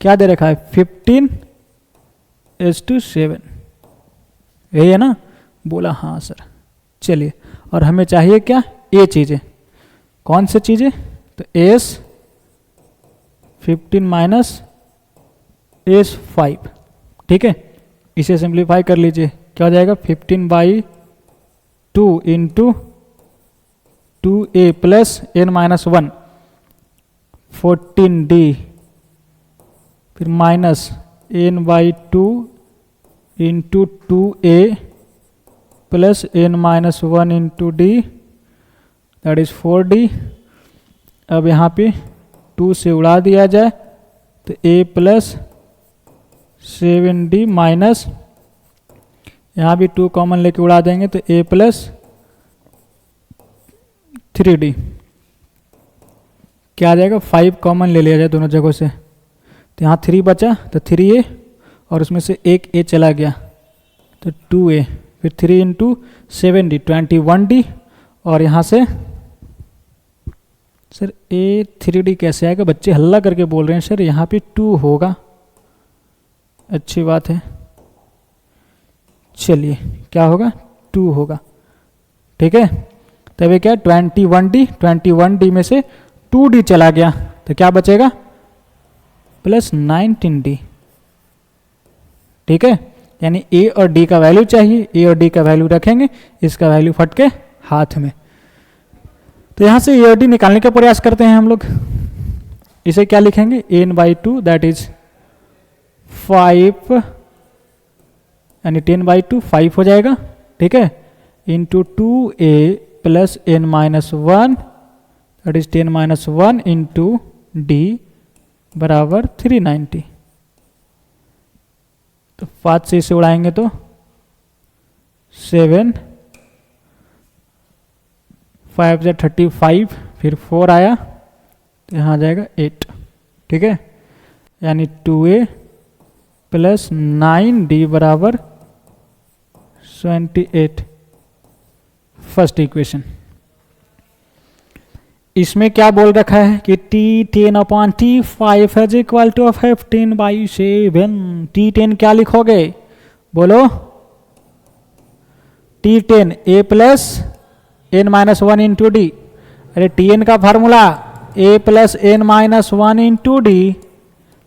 क्या दे रखा है? 15:7। यही है ना? बोला हाँ सर। चलिए, और हमें चाहिए क्या? ये चीजें। कौन से चीजें? तो S 15 माइनस S5, ठीक है। इसे सिंप्लीफाई कर लीजिए, क्या हो जाएगा? 15/2 into 2a plus n-1 14d फिर minus n/2 into 2a plus n-1 into d that is 4d। अब यहाँ पे 2 से उड़ा दिया जाए तो a प्लस 7d माइनस यहाँ भी 2 कॉमन लेके उड़ा देंगे तो a प्लस 3d क्या आ जाएगा? 5 कॉमन ले लिया जाए दोनों जगहों से तो यहाँ 3 बचा तो 3a और उसमें से एक a चला गया तो 2a फिर 3 इंटू 7d 21d और यहाँ से सर a 3d कैसे आएगा? बच्चे हल्ला करके बोल रहे हैं सर यहाँ पे 2 होगा। अच्छी बात है, चलिए क्या होगा? 2 होगा, ठीक है। तब ये क्या? 21d में से 2d चला गया तो क्या बचेगा? प्लस 19d, ठीक है। यानी a और d का वैल्यू चाहिए, a और d का वैल्यू रखेंगे, इसका वैल्यू फट के हाथ में। तो यहां से a और d निकालने का प्रयास करते हैं हम लोग। इसे क्या लिखेंगे? n/2 दैट इज 5 यानी 10/2 5 हो जाएगा, ठीक है, into 2a plus n-1 that is 10-1 into d बराबर 390। तो 5 से इसे उड़ाएंगे तो 7 5 से 35 फिर 4 आया तो यहाँ आ जाएगा 8, ठीक है। यानी 2a प्लस 9d बराबर 28 फर्स्ट इक्वेशन। इसमें क्या बोल रखा है कि T10/T5 है इक्वल टू 15/7। T10 क्या लिखोगे? बोलो। T10 a plus n-1 into D. अरे Tn का formula a plus n-1 into d,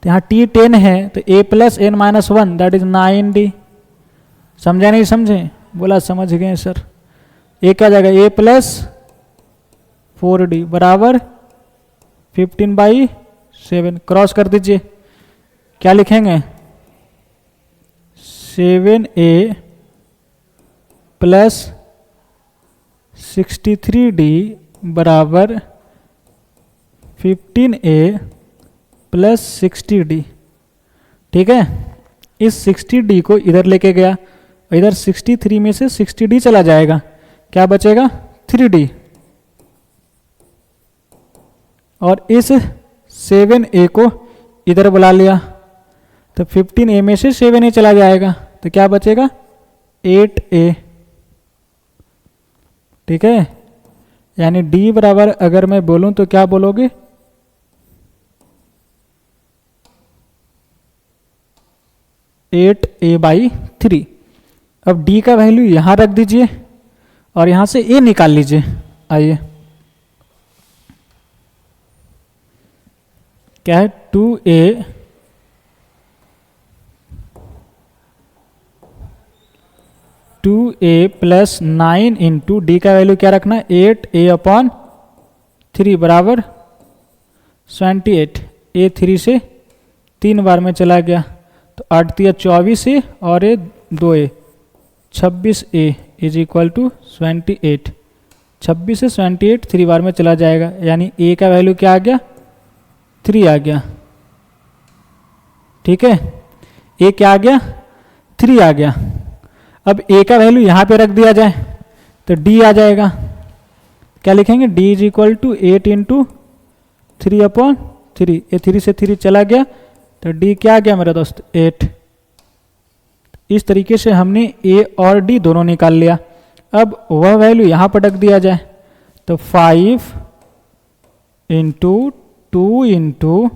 तो यहाँ T10 है तो a plus n-1 that is 9d। समझे नहीं समझे? बोला समझ गए सर। a क्या जाएगा? a प्लस 4d बराबर 15/7। क्रॉस कर दीजिए, क्या लिखेंगे? 7a प्लस 63d बराबर 15a प्लस 60d, ठीक है। इस 60d को इधर लेके गया, इधर 63 में से 60d चला जाएगा, क्या बचेगा? 3d। और इस 7a को इधर बुला लिया तो 15a में से 7a चला जाएगा तो क्या बचेगा? 8a, ठीक है। यानी d बराबर अगर मैं बोलूं तो क्या बोलोगे? 8a/3। अब d का वैल्यू यहां रख दीजिए और यहां से a निकाल लीजिए। आइए, क्या है? 2a प्लस 9 इंटू डी का वैल्यू क्या रखना है? 8a/3 बराबर 28। a 3 से 3 बार में चला गया तो 8 3 24 और a 2a 26a is equal to 28। 26 से 28 3 बार में चला जाएगा, यानी a का वैल्यू क्या आ गया? 3 आ गया, ठीक है। ए क्या आ गया, 3 आ गया। अब ए का वैल्यू यहाँ पे रख दिया जाए तो डी आ जाएगा। क्या लिखेंगे, d is equal to 8 into 3/3। ये 3 से 3 चला गया तो डी क्या आ गया मेरा दोस्त, 8। इस तरीके से हमने ए और डी दोनों निकाल लिया। अब वह वैल्यू यहाँ पर रख दिया जाए तो 5 इंटू 2 इंटू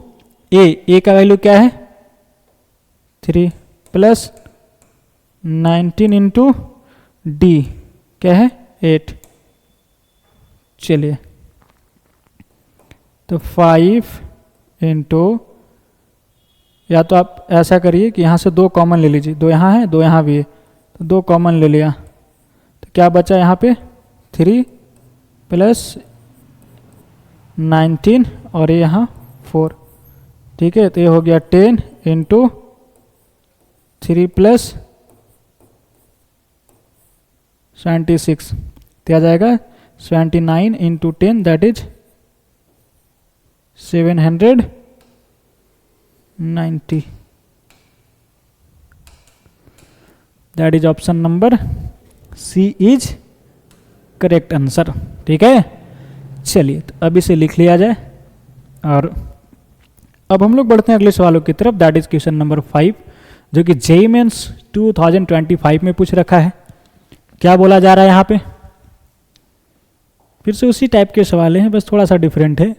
ए का वैल्यू क्या है 3 प्लस 19 इंटू डी क्या है 8। चलिए तो 5 इंटू, या तो आप ऐसा करिए कि यहाँ से 2 कॉमन ले लीजिए, 2 यहाँ है 2 यहाँ भी है, तो 2 कॉमन ले लिया तो क्या बचा यहाँ पे 3 प्लस 19 और ये यहाँ 4, ठीक है। तो ये हो गया 10 इंटू 3 प्लस 76, तो आ जाएगा 79 into 10 that is 790। That is option number C is correct answer, ठीक है। चलिए तो अब इसे लिख लिया जाए और अब हम लोग बढ़ते हैं अगले सवालों की तरफ। दैट इज क्वेश्चन नंबर 5 जो कि जेईई मेंस 2025 में पूछ रखा है। क्या बोला जा रहा है यहाँ पे, फिर से उसी टाइप के सवाल हैं, बस थोड़ा सा डिफरेंट है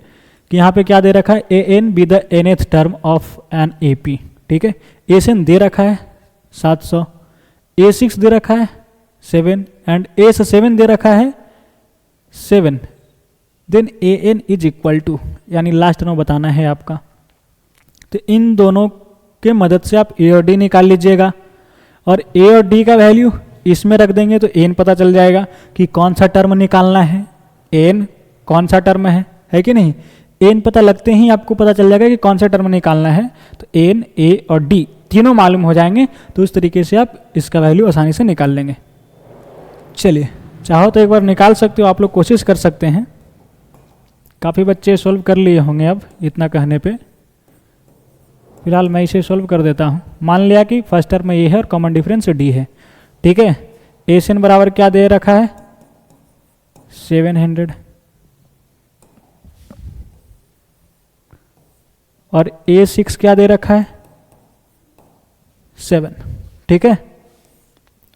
कि यहाँ पे क्या दे रखा है, a n be the nth term of an A P, ठीक है। एन दे रखा है 700, A6 दे रखा है 7 एंड A7 दे रखा है 7, then AN is equal to, यानी लास्ट नो बताना है आपका। तो इन दोनों के मदद से आप ए और डी निकाल लीजिएगा और ए और डी का वैल्यू इसमें रख देंगे तो एन पता चल जाएगा कि कौन सा टर्म निकालना है, एन कौन सा टर्म है कि नहीं। एन पता लगते ही आपको पता चल जाएगा कि कौन सा टर्म निकालना है, तो एन ए और डी तीनों मालूम हो जाएंगे, तो उस तरीके से आप इसका वैल्यू आसानी से निकाल लेंगे। चलिए चाहो तो एक बार निकाल सकते हो, आप लोग कोशिश कर सकते हैं। काफ़ी बच्चे सोल्व कर लिए होंगे अब इतना कहने पे, फिलहाल मैं इसे सोल्व कर देता हूँ। मान लिया कि फर्स्ट टर्म में ए है और कॉमन डिफरेंस डी है, ठीक है। एन बराबर क्या दे रखा है 700 और A6 क्या दे रखा है 7, ठीक है।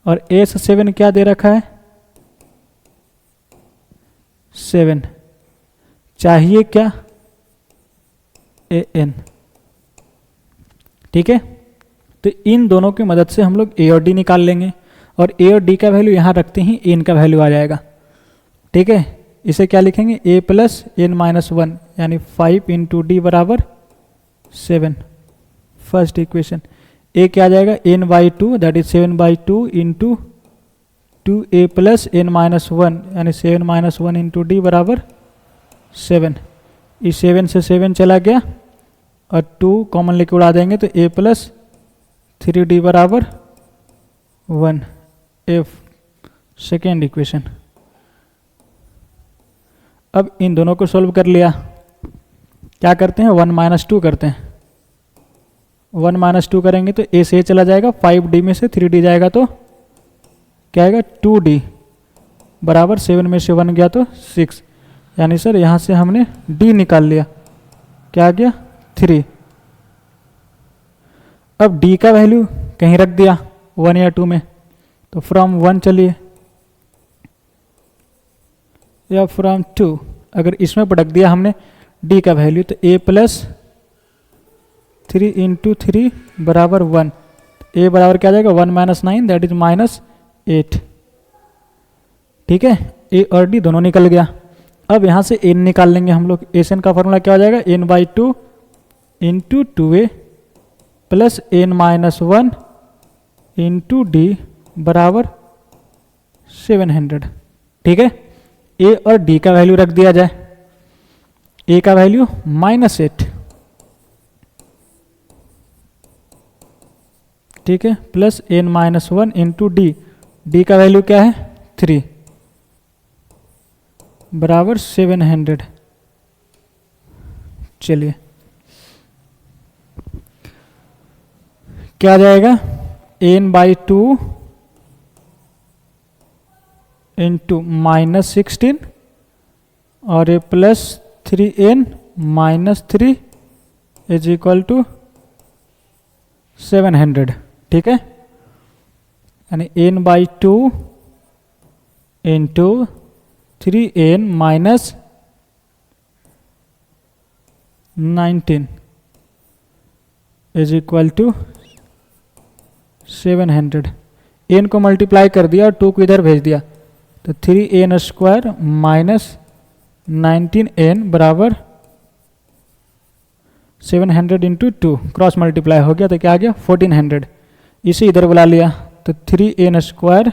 और S7 क्या दे रखा है 7, चाहिए क्या AN, ठीक है। तो इन दोनों की मदद से हम लोग ए और डी निकाल लेंगे और ए और डी का वैल्यू यहाँ रखते ही एन का वैल्यू आ जाएगा, ठीक है। इसे क्या लिखेंगे a प्लस एन माइनस 1, यानी 5 इंटू डी बराबर 7, फर्स्ट इक्वेशन। ए क्या आ जाएगा n/2 that is 7/2 into 2a plus n minus 1, यानी 7 - 1 इंटू डी बराबर 7। इस 7 से 7 चला गया और 2 कॉमन लेके उड़ा देंगे तो a प्लस 3d बराबर 1, एफ सेकेंड इक्वेशन। अब इन दोनों को सॉल्व कर लिया, क्या करते हैं 1 - 2 करते हैं। 1 - 2 करेंगे तो a से a चला जाएगा, 5d में से 3d जाएगा तो क्या आएगा 2d बराबर 7 में से 1 गया तो 6, यानी सर यहाँ से हमने d निकाल लिया, क्या आ गया 3। अब d का वैल्यू कहीं रख दिया 1 या 2 में, तो फ्रॉम 1 चलिए या फ्रॉम 2, अगर इसमें पटक दिया हमने d का वैल्यू तो a प्लस 3 इंटू 3 बराबर 1, a बराबर क्या आ जाएगा 1 - 9 दैट इज -8, ठीक है। a और d दोनों निकल गया। अब यहाँ से n निकाल लेंगे हम लोग। एन का फॉर्मूला क्या हो जाएगा n/2 into 2a plus n - 1 into D बराबर 700, ठीक है। a और d का वैल्यू रख दिया जाए। a का वैल्यू -8, ठीक है, प्लस n - 1 इंटू डी का वैल्यू क्या है 3 बराबर 700। चलिए क्या आ जाएगा, n/2 इंटू -16 और ये +3n-3 इज इक्वल टू 700। ठीक है, यानी n/2 into 3n-19 is equal to 700। n को मल्टीप्लाई कर दिया और 2 को इधर भेज दिया, तो 3n² माइनस 19n बराबर 700 इंटू 2, क्रॉस मल्टीप्लाई हो गया तो क्या आ गया 1400। इसे इधर बुला लिया तो 3n²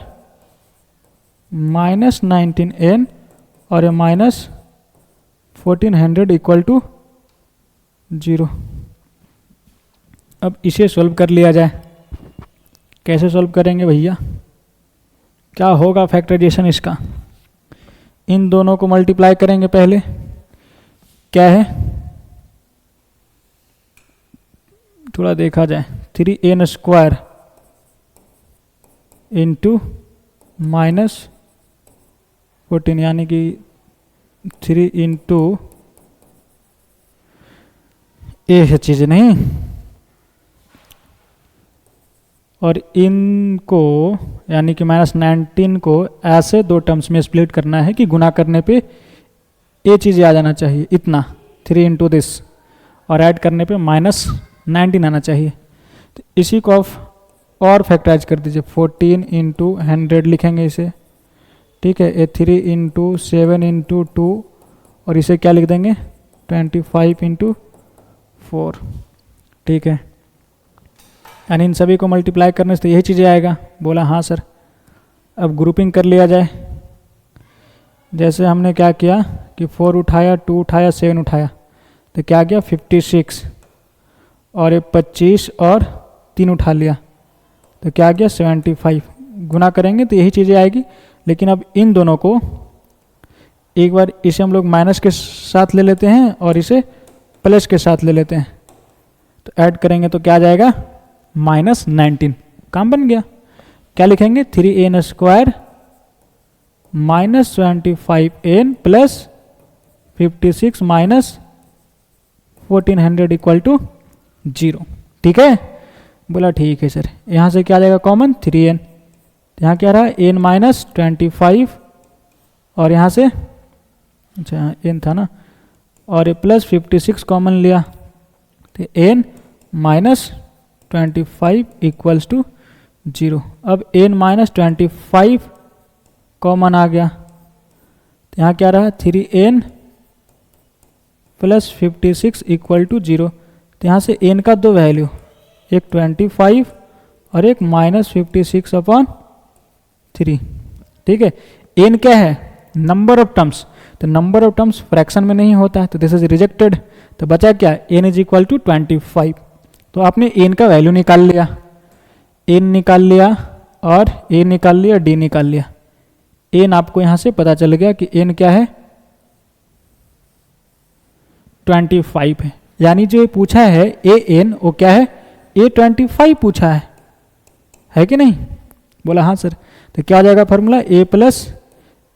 माइनस 19n और ये माइनस 1400 इक्वल टू 0। अब इसे सॉल्व कर लिया जाए। कैसे सॉल्व करेंगे भैया, क्या होगा फैक्टराइजेशन इसका, इन दोनों को मल्टीप्लाई करेंगे पहले, क्या है थोड़ा देखा जाए, 3n² इंटू -14 यानी कि 3 इंटू ये चीज़ नहीं, और इनको यानी कि -19 को ऐसे दो टर्म्स में स्प्लिट करना है कि गुना करने पे ये चीज़ें आ जाना चाहिए, इतना 3 इंटू दिस, और ऐड करने पे -19 आना चाहिए। तो इसी को आप और फैक्टराइज कर दीजिए, 14 इंटू 100 लिखेंगे इसे। ठीक है, ये 3 इंटू 7 इंटू 2 और इसे क्या लिख देंगे 25 इंटू 4। ठीक है, यानी इन सभी को मल्टीप्लाई करने से तो यही चीज़ें आएगा। बोला हाँ सर। अब ग्रुपिंग कर लिया जाए। जैसे हमने क्या किया कि 4 उठाया, 2 उठाया, 7 उठाया, तो क्या गया 56, और ये 25 और 3 उठा लिया तो क्या गया 75। गुना करेंगे तो यही चीज़ें आएगी। लेकिन अब इन दोनों को एक बार इसे हम लोग माइनस के साथ ले लेते हैं और इसे प्लस के साथ ले लेते हैं, तो ऐड करेंगे तो क्या आ जाएगा -19। काम बन गया। क्या लिखेंगे 3n² -25n plus 56 minus 1400 equal to 0। ठीक है, बोला ठीक है सर। यहाँ से क्या आ जाएगा कॉमन 3n, यहाँ क्या रहा n-25 और यहाँ से अच्छा n था ना, और ये प्लस 56 कॉमन लिया तो n-25 इक्वल्स टू 0। अब n-25 कॉमन आ गया तो यहाँ क्या रहा 3n प्लस 56 इक्वल टू 0। तो यहाँ से n का दो वैल्यू, एक 25 और एक -56/3। ठीक है, n क्या है नंबर ऑफ टर्म्स, तो नंबर ऑफ टर्म्स फ्रैक्शन में नहीं होता है तो दिस इज रिजेक्टेड। तो बचा क्या n इज इक्वल टू 25। तो आपने n का वैल्यू निकाल लिया, n निकाल लिया और a निकाल लिया, d निकाल लिया। n आपको यहाँ से पता चल गया कि n क्या है 25 है, यानी जो पूछा है an वो क्या है a25 पूछा है कि नहीं। बोला हाँ सर। तो क्या हो जाएगा formula a plus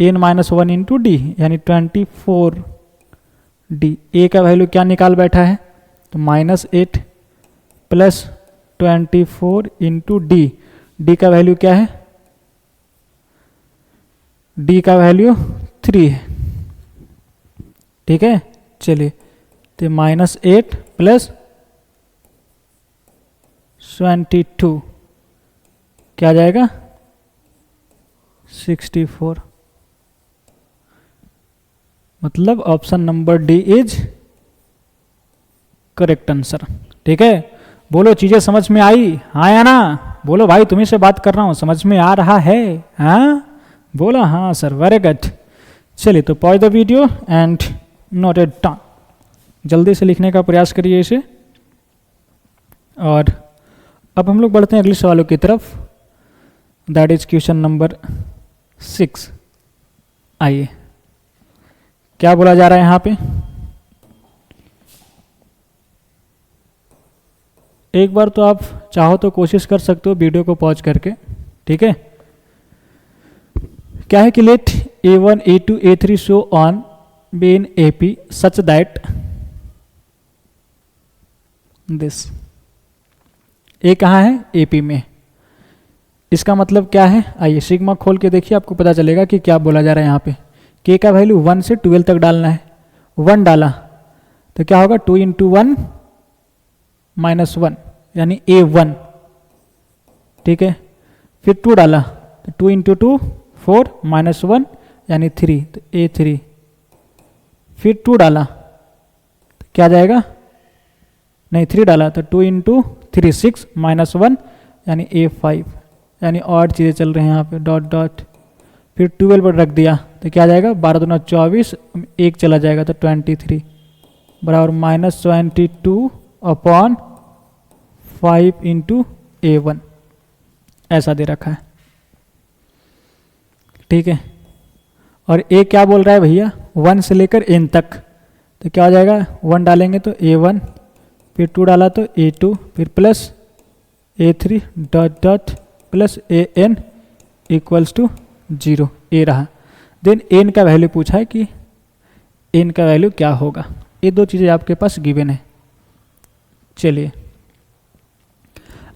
n-1 into D यानी 24d। a का वैल्यू क्या निकाल बैठा है तो -8 प्लस 24 इंटू डी, डी का वैल्यू क्या है डी का वैल्यू 3 है। ठीक है, चलिए तो -8 प्लस 22 क्या आ जाएगा 64। मतलब option number D is correct answer. ठीक है, बोलो चीजें समझ में आई, हाँ या ना। बोलो भाई तुम्ही से बात कर रहा हूं, समझ में आ रहा है, हाँ बोला हाँ सर, वेरी गुड। चलिए तो pause the video and note it down. जल्दी से लिखने का प्रयास करिए इसे। और अब हम लोग बढ़ते हैं अगले सवालों की तरफ, दैट इज क्वेश्चन नंबर 6। आइए क्या बोला जा रहा है यहाँ पे, एक बार तो आप चाहो तो कोशिश कर सकते हो वीडियो को पॉज करके, ठीक है। क्या है कि let A1 A2 A3 so on be in AP such that this, a कहाँ है, AP में। इसका मतलब क्या है, आइए सिग्मा खोल के देखिए, आपको पता चलेगा कि क्या बोला जा रहा है यहाँ पे। के का वैल्यू 1 से 12 तक डालना है, 1 डाला तो क्या होगा, 2 × 1 -1 यानी A1, ठीक है। फिर 2 डाला तो 2 × 2 4 -1 यानी 3, तो A3। फिर 2 डाला तो क्या जाएगा, नहीं 3 डाला तो 2 × 3 6 -1 यानी A5, यानी और चीज़ें चल रही हैं यहाँ पे, डॉट डॉट। फिर 12 पर रख दिया तो क्या जाएगा, 12 दूना 24, एक चला जाएगा तो 23 बराबर -22 अपॉन 5 × A1, ऐसा दे रखा है, ठीक है। और ए क्या बोल रहा है भैया, 1 से लेकर n तक, तो क्या हो जाएगा, 1 डालेंगे तो A1, फिर 2 डाला तो A2, फिर plus A3 dot dot plus AN equals to 0, ए रहा। देन n का वैल्यू पूछा है कि n का वैल्यू क्या होगा। ये दो चीज़ें आपके पास गिवन है। चलिए,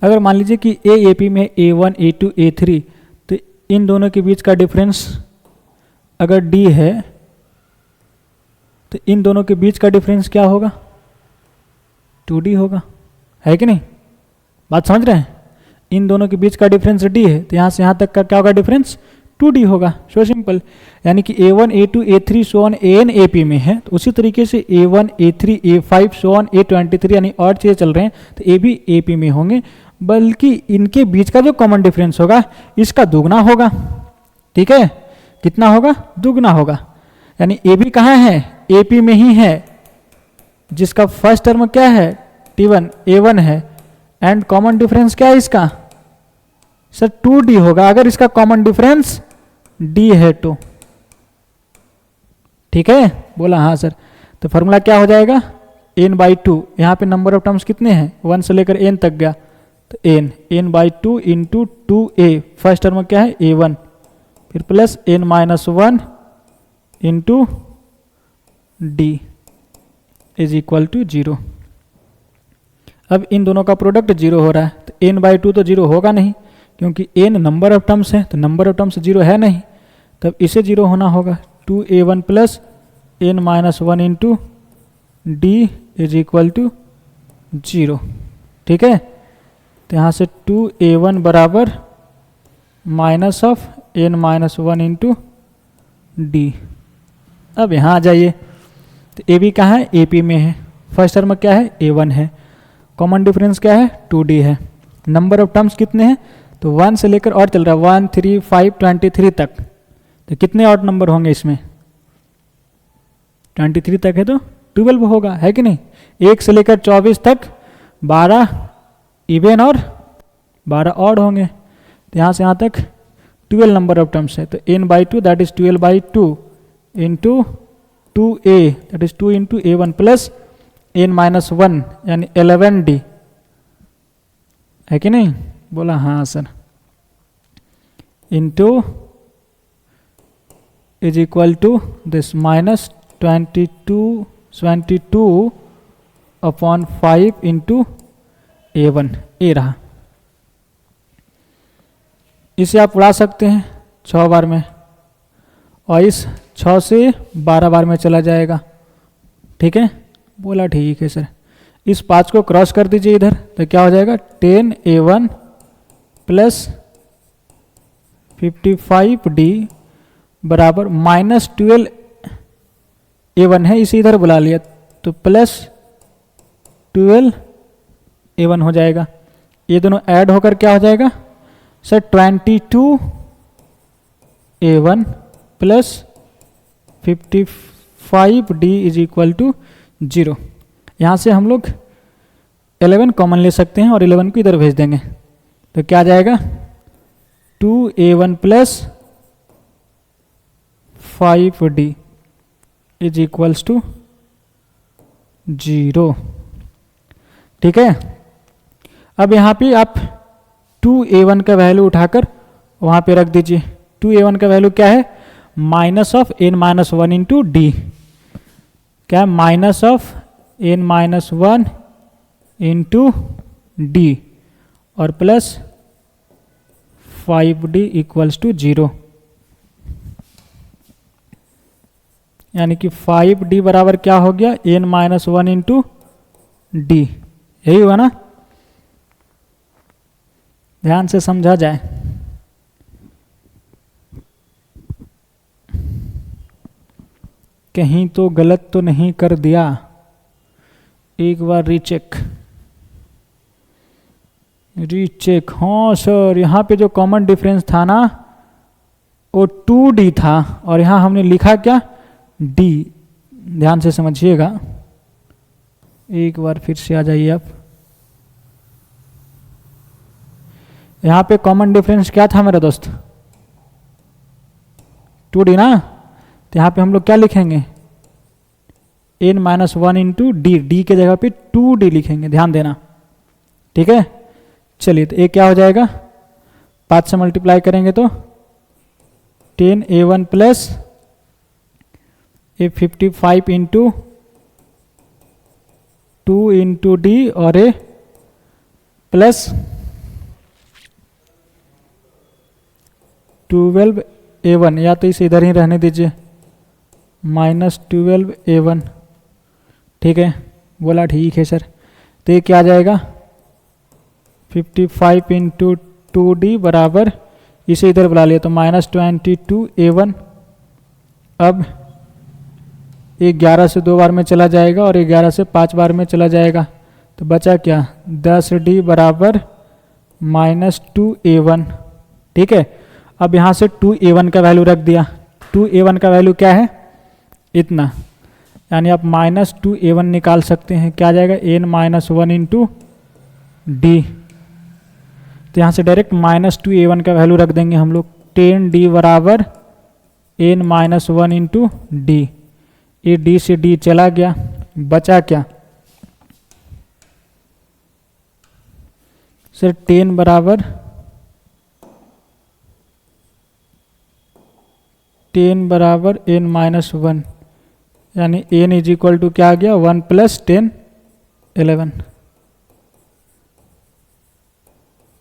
अगर मान लीजिए कि AP में A1 A2 A3, तो इन दोनों के बीच का डिफरेंस अगर D है तो इन दोनों के बीच का डिफरेंस क्या होगा, 2D होगा, है कि नहीं, बात समझ रहे हैं। इन दोनों के बीच का डिफरेंस D है तो यहाँ से यहाँ तक का क्या होगा, डिफरेंस 2D होगा, सो सिंपल। यानी कि A1 A2 A3 so on AN AP में है, तो उसी तरीके से A1 A3 A5 so on A23 यानी और चीज़ें चल रहे हैं तो ये भी AP में होंगे, बल्कि इनके बीच का जो कॉमन डिफरेंस होगा इसका दुगना होगा, ठीक है। कितना होगा, दुगना होगा। यानी AB कहाँ है, AP में ही है, जिसका फर्स्ट टर्म क्या है, T1 A1 है, एंड कॉमन डिफरेंस क्या है इसका, सर 2D होगा, अगर इसका कॉमन डिफरेंस D है तो, ठीक है। बोला हाँ सर, तो फॉर्मूला क्या हो जाएगा, n/2, यहाँ पे नंबर ऑफ टर्म्स कितने हैं, 1 से लेकर n तक गया तो n/2 × 2a, फर्स्ट टर्म क्या है A1, फिर plus n-1 × D is equal to 0। अब इन दोनों का प्रोडक्ट 0 हो रहा है, तो n/2 तो 0 होगा नहीं, क्योंकि n नंबर ऑफ टर्म्स है, तो नंबर ऑफ टर्म्स 0 है नहीं, तब इसे 0 होना होगा। 2a1 plus n-1 × D is equal to 0, ठीक है। तो यहाँ से 2a1 बराबर माइनस ऑफ n-1 × D। अब यहाँ आ जाइए, तो AB कहाँ है, AP में है, फर्स्ट टर्म क्या है, A1 है, कॉमन डिफरेंस क्या है, 2D है, नंबर ऑफ टर्म्स कितने हैं, तो 1 से लेकर और चल रहा है 1 3 5 23 तक, तो कितने ऑड नंबर होंगे इसमें, 23 तक है तो 12 होगा, है कि नहीं। 1 से लेकर 24 तक 12 इवन और 12 ऑड होंगे, तो यहाँ से यहाँ तक 12 नंबर ऑफ टर्म्स है, तो n/2 that is 12/2 into 2a that is 2 × A1 plus n-1 यानी 11D, है कि नहीं, बोला हाँ sir, into is equal to this -22 upon 5 × A1, ए रहा। इसे आप उड़ा सकते हैं 6 बार में, और इस 6 से 12 बार में चला जाएगा, ठीक है। बोला ठीक है सर। इस 5 को क्रॉस कर दीजिए इधर, तो क्या हो जाएगा, 10A1 प्लस 55D बराबर -12A1 है, इसे इधर बुला लिया तो प्लस 12A1 हो जाएगा। ये दोनों ऐड होकर क्या हो जाएगा sir, 22A1 plus 55D is equal to 0। यहाँ से हम लोग 11 कॉमन ले सकते हैं और 11 को इधर भेज देंगे, तो क्या आ जाएगा, 2A1 plus 5D is equals to 0, ठीक है। अब यहाँ पे आप 2a1 का वैल्यू उठाकर वहाँ पे रख दीजिए। 2a1 का वैल्यू क्या है, minus of n minus one into D. क्या है, minus of n minus one into D और प्लस 5d इक्वल्स टू 0, यानी कि 5d बराबर क्या हो गया, n minus one into D. यही हुआ ना, ध्यान से समझा जाए। कहीं तो गलत तो नहीं कर दिया, एक बार रीचेक। हाँ सर, यहाँ पे जो कॉमन डिफरेंस था ना वो 2d था और यहाँ हमने लिखा क्या, d। ध्यान से समझिएगा, एक बार फिर से आ जाइए आप। यहाँ पे कॉमन डिफरेंस क्या था मेरा दोस्त, 2d ना। तो यहाँ पे हम लोग क्या लिखेंगे, n minus one into d, d के जगह पे 2d लिखेंगे, ध्यान देना, ठीक है। चलिए, तो ये क्या हो जाएगा, 5 से मल्टीप्लाई करेंगे तो 10a1 प्लस ए 55 इंटू 2 इंटू डी और ए प्लस 12a1, या तो इसे इधर ही रहने दीजिए, माइनस 12a1, ठीक है। बोला ठीक है सर। तो ये क्या आ जाएगा, 55 इंटू 2d बराबर, इसे इधर बुला लिया तो माइनस 22a1। अब 11 से 2 बार में चला जाएगा और 11 से 5 बार में चला जाएगा, तो बचा क्या, 10d बराबर माइनस 2a1, ठीक है। अब यहाँ से 2a1 का वैल्यू रख दिया। 2a1 का वैल्यू क्या है, इतना, यानी आप माइनस 2a1 निकाल सकते हैं। क्या आ जाएगा, n minus one into d. तो यहाँ से डायरेक्ट माइनस 2a1 का वैल्यू रख देंगे हम लोग। 10d बराबर n minus one into D. ये d से d चला गया, बचा क्या सर, 10 बराबर 10 बराबर n माइनस वन, यानी n इज इक्वल टू क्या आ गया, 1 प्लस 10 11,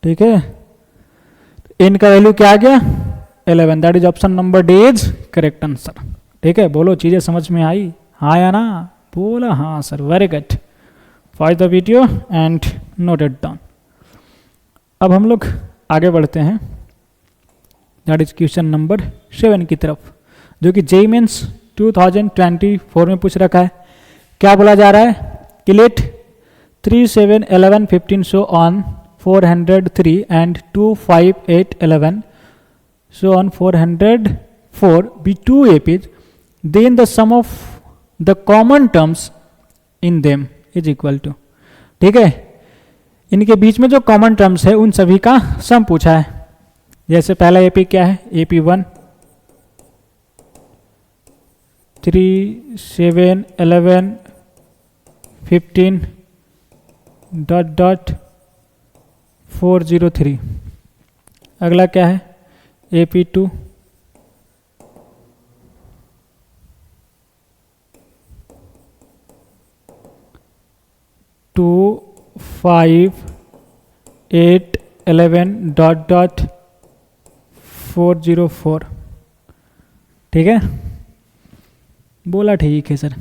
ठीक है। n का वैल्यू क्या आ गया, 11, that is option number D is correct answer, ठीक है। बोलो, चीजें समझ में आई, हाँ या ना, बोला हाँ sir, very good. Watch the video and note it down. अब हम लोग आगे बढ़ते हैं, दैट इज क्वेश्चन नंबर 7 की तरफ, जो कि जेईई मेंस 2024 में पूछ रखा है। क्या बोला जा रहा है, किलेट 3, 7, 11, 15 so on 403 and 2, 5, 8, 11 so on 404 be 2 APs, then the sum of the common terms in them is equal to, ठीक है। इनके बीच में जो कॉमन टर्म्स है उन सभी का सम पूछा है। जैसे पहला AP क्या है, AP1 3, 7, 11, 15 डॉट डॉट 403। अगला क्या है, AP2 2, 5, 8, 11 डॉट डॉट 404, ठीक है। बोला ठीक है सर।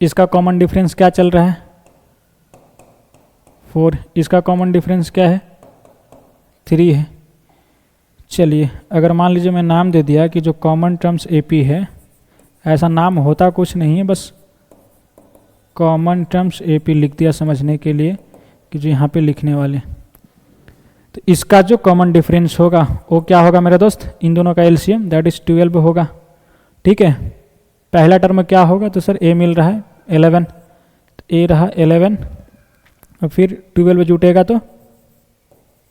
इसका कॉमन डिफरेंस क्या चल रहा है, 4। इसका कॉमन डिफरेंस क्या है, 3 है। चलिए, अगर मान लीजिए मैं नाम दे दिया कि जो कॉमन टर्म्स AP है, ऐसा नाम होता कुछ नहीं है, बस कॉमन टर्म्स AP लिख दिया समझने के लिए कि जो यहाँ पे लिखने वाले। तो इसका जो कॉमन डिफरेंस होगा वो क्या होगा मेरा दोस्त, इन दोनों का LCM दैट इज 12 होगा, ठीक है। पहला टर्म क्या होगा, तो सर A मिल रहा है 11, तो A रहा 11 और फिर 12 जुटेगा तो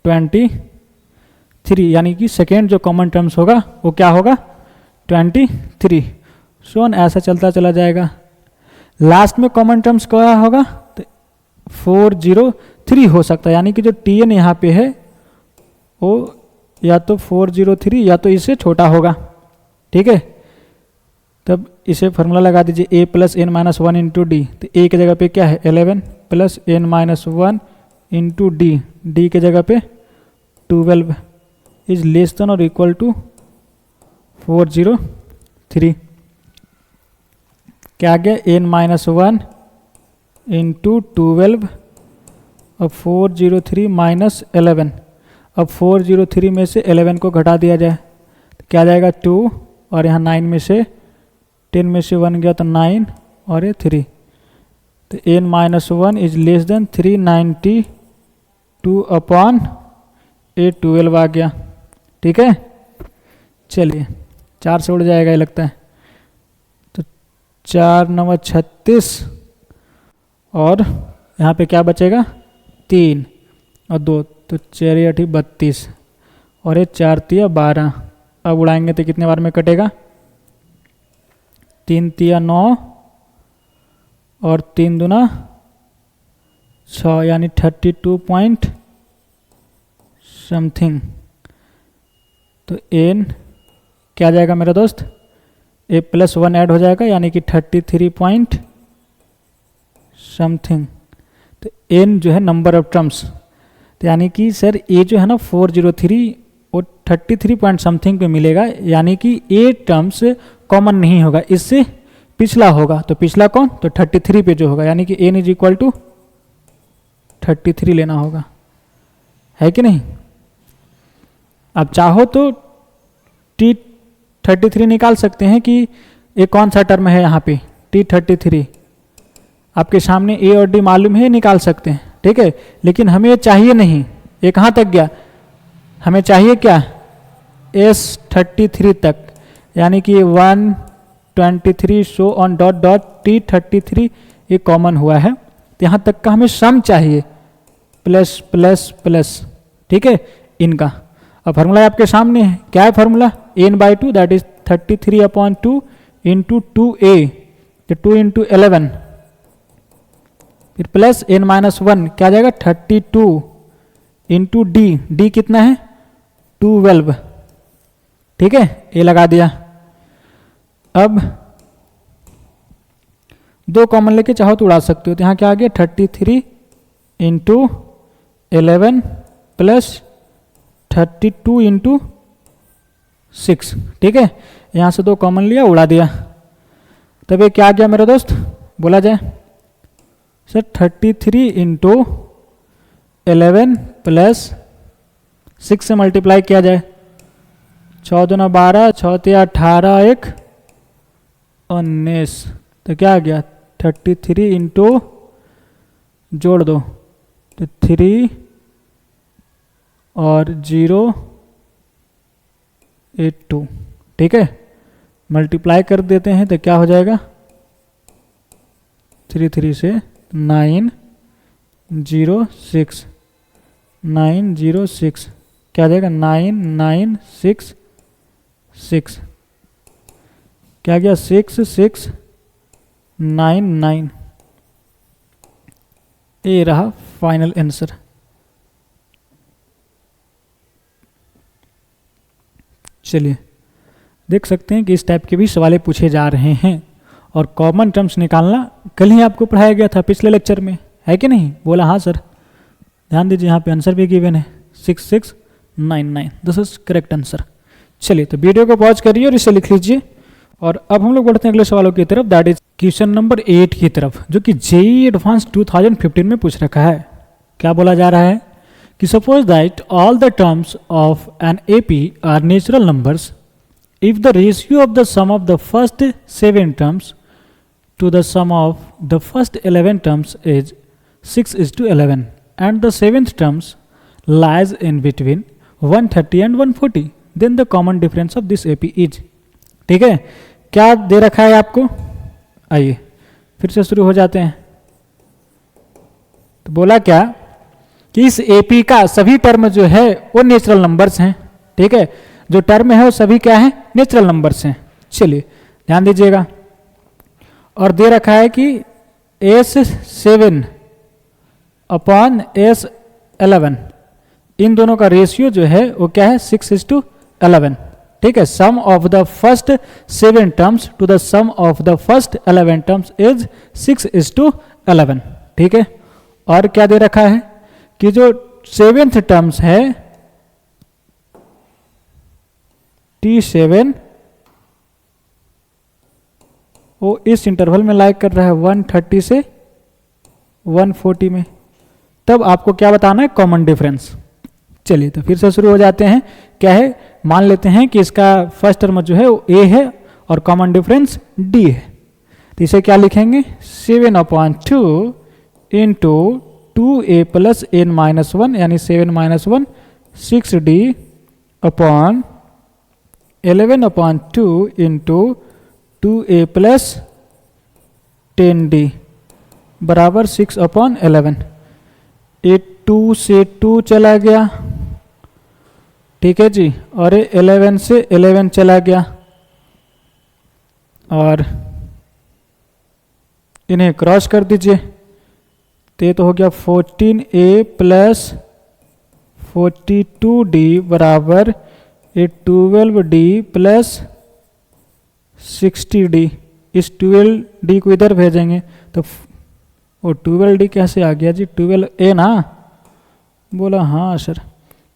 23, यानी कि सेकेंड जो कॉमन टर्म्स होगा वो क्या होगा, 23। सोन ऐसा चलता चला जाएगा। लास्ट में कॉमन टर्म्स क्या होगा, तो 403 हो सकता है, यानी कि जो Tn यहाँ पे है वो या तो 403 या तो इससे छोटा होगा। ठीक है, तब इसे फॉर्मूला लगा दीजिए a plus n minus one into d. तो a की जगह पे क्या है 11 plus n minus one into d, d के जगह पे 12 इज लेस देन और इक्वल टू 403। क्या आ गया एन माइनस वन इंटू 12 अब 403 माइनस 11। अब 403 में से 11 को घटा दिया जाए तो क्या जाएगा 2, और यहाँ 9 में से 10 में से 1 गया तो 9 और ये 3। तो n minus one is less than 392 upon a 12 आ गया। ठीक है, चलिए 4 से उड़ जाएगा ये लगता है, तो 4 9 36 और यहाँ पे क्या बचेगा 3 और 2, तो 4 8 32 और ये 4 3 12। अब उड़ाएंगे तो कितने बार में कटेगा 3 3 9 और 3 दूना 6, यानी 32 पॉइंट समथिंग। तो n क्या आ जाएगा मेरा दोस्त, a प्लस 1 ऐड हो जाएगा यानी कि 33 पॉइंट समथिंग। तो n जो है नंबर ऑफ टर्म्स, तो यानी कि सर a जो है ना 403 और 33 पॉइंट समथिंग पे मिलेगा, यानी कि a टर्म्स कॉमन नहीं होगा, इससे पिछला होगा। तो पिछला कौन, तो 33 पे जो होगा, यानी कि n इज इक्वल टू 33 लेना होगा, है कि नहीं। अब चाहो तो T33 निकाल सकते हैं कि ये कौन सा टर्म है यहाँ पे T33, आपके सामने a और d मालूम है, निकाल सकते हैं। ठीक है, लेकिन हमें ये चाहिए नहीं, ये कहाँ तक गया, हमें चाहिए क्या S33 तक, यानी कि 123 show on dot dot T33 ये कॉमन हुआ है, तो यहाँ तक का हमें सम चाहिए प्लस प्लस प्लस। ठीक है, इनका अब फार्मूला आपके सामने है, क्या है formula n/2 that is 33 upon 2 into 2a, तो 2 इंटू 11 फिर प्लस n माइनस वन क्या आ जाएगा 32 इंटू डी, डी कितना है 12। ठीक है, ये लगा दिया। अब 2 कॉमन लेके चाहो तो उड़ा सकते हो, तो यहाँ क्या आ गया 33 इंटू 11 प्लस 32 इंटू 6। ठीक है, यहाँ से 2 कॉमन लिया उड़ा दिया, तब ये क्या आ गया मेरा दोस्त, बोला जाए सर 33 इंटू 11 प्लस 6 से मल्टीप्लाई किया जाए, 6 दूना 12, 6 3 18 1 19, तो क्या आ गया 33 इंटू जोड़ दो तो 3 और 0 8 2। ठीक है, मल्टीप्लाई कर देते हैं तो क्या हो जाएगा 3 3 से 9 0 6 9 0 6, क्या आ जाएगा 9 9 6 6, क्या गया 6 6 9 9। ये रहा फाइनल आंसर। चलिए देख सकते हैं कि इस टाइप के भी सवाल पूछे जा रहे हैं, और कॉमन टर्म्स निकालना कल ही आपको पढ़ाया गया था पिछले लेक्चर में, है कि नहीं, बोला हाँ सर। ध्यान दीजिए यहाँ पे आंसर भी गिवन है 6699, दिस इज करेक्ट आंसर। चलिए तो वीडियो को पॉज करिए और इसे लिख लीजिए, और अब हम लोग बढ़ते हैं अगले सवालों की तरफ, दैट इज क्वेश्चन नंबर 8 की तरफ, जो कि जेईई एडवांस 2015 में पूछ रखा है। क्या बोला जा रहा है कि suppose that all the terms of an AP are natural numbers if the ratio of the sum of the first 7 terms to the sum of the first 11 terms is 6:11 and the 7th terms lies in between 130 and 140, then the common difference of this AP is। ठीक है, क्या दे रखा है आपको, आइए फिर से शुरू हो जाते हैं। तो बोला क्या कि इस AP का सभी टर्म जो है वो नेचुरल नंबर्स हैं। ठीक है, जो टर्म है वो सभी क्या है नेचुरल नंबर्स हैं। चलिए ध्यान दीजिएगा, और दे रखा है कि S7 अपॉन S11, इन दोनों का रेशियो जो है वो क्या है 6:11। ठीक है, sum of the first 7 terms to the sum of the first 11 terms is 6:11। ठीक है, और क्या दे रखा है कि जो 7th टर्म्स है T7 वो इस इंटरवल में लाइक कर रहा है 130 से 140 में। तब आपको क्या बताना है, कॉमन डिफरेंस। चलिए तो फिर से शुरू हो जाते हैं। क्या है, मान लेते हैं कि इसका फर्स्ट टर्म जो है वो a है और कॉमन डिफरेंस d है। तो इसे क्या लिखेंगे, 7/2 इंटू 2a प्लस n-1 यानी 7-1 6d upon 11/2 into 2a plus 10d बराबर 6/11। ये 2 से 2 चला गया, ठीक है जी, और ये 11 से 11 चला गया, और इन्हें क्रॉस कर दीजिए। तो ये तो हो गया 14a प्लस 42d बराबर ये 12d प्लस 60d। इस 12d को इधर भेजेंगे तो वो 12d कैसे आ गया जी, 12a ना, बोला हाँ सर।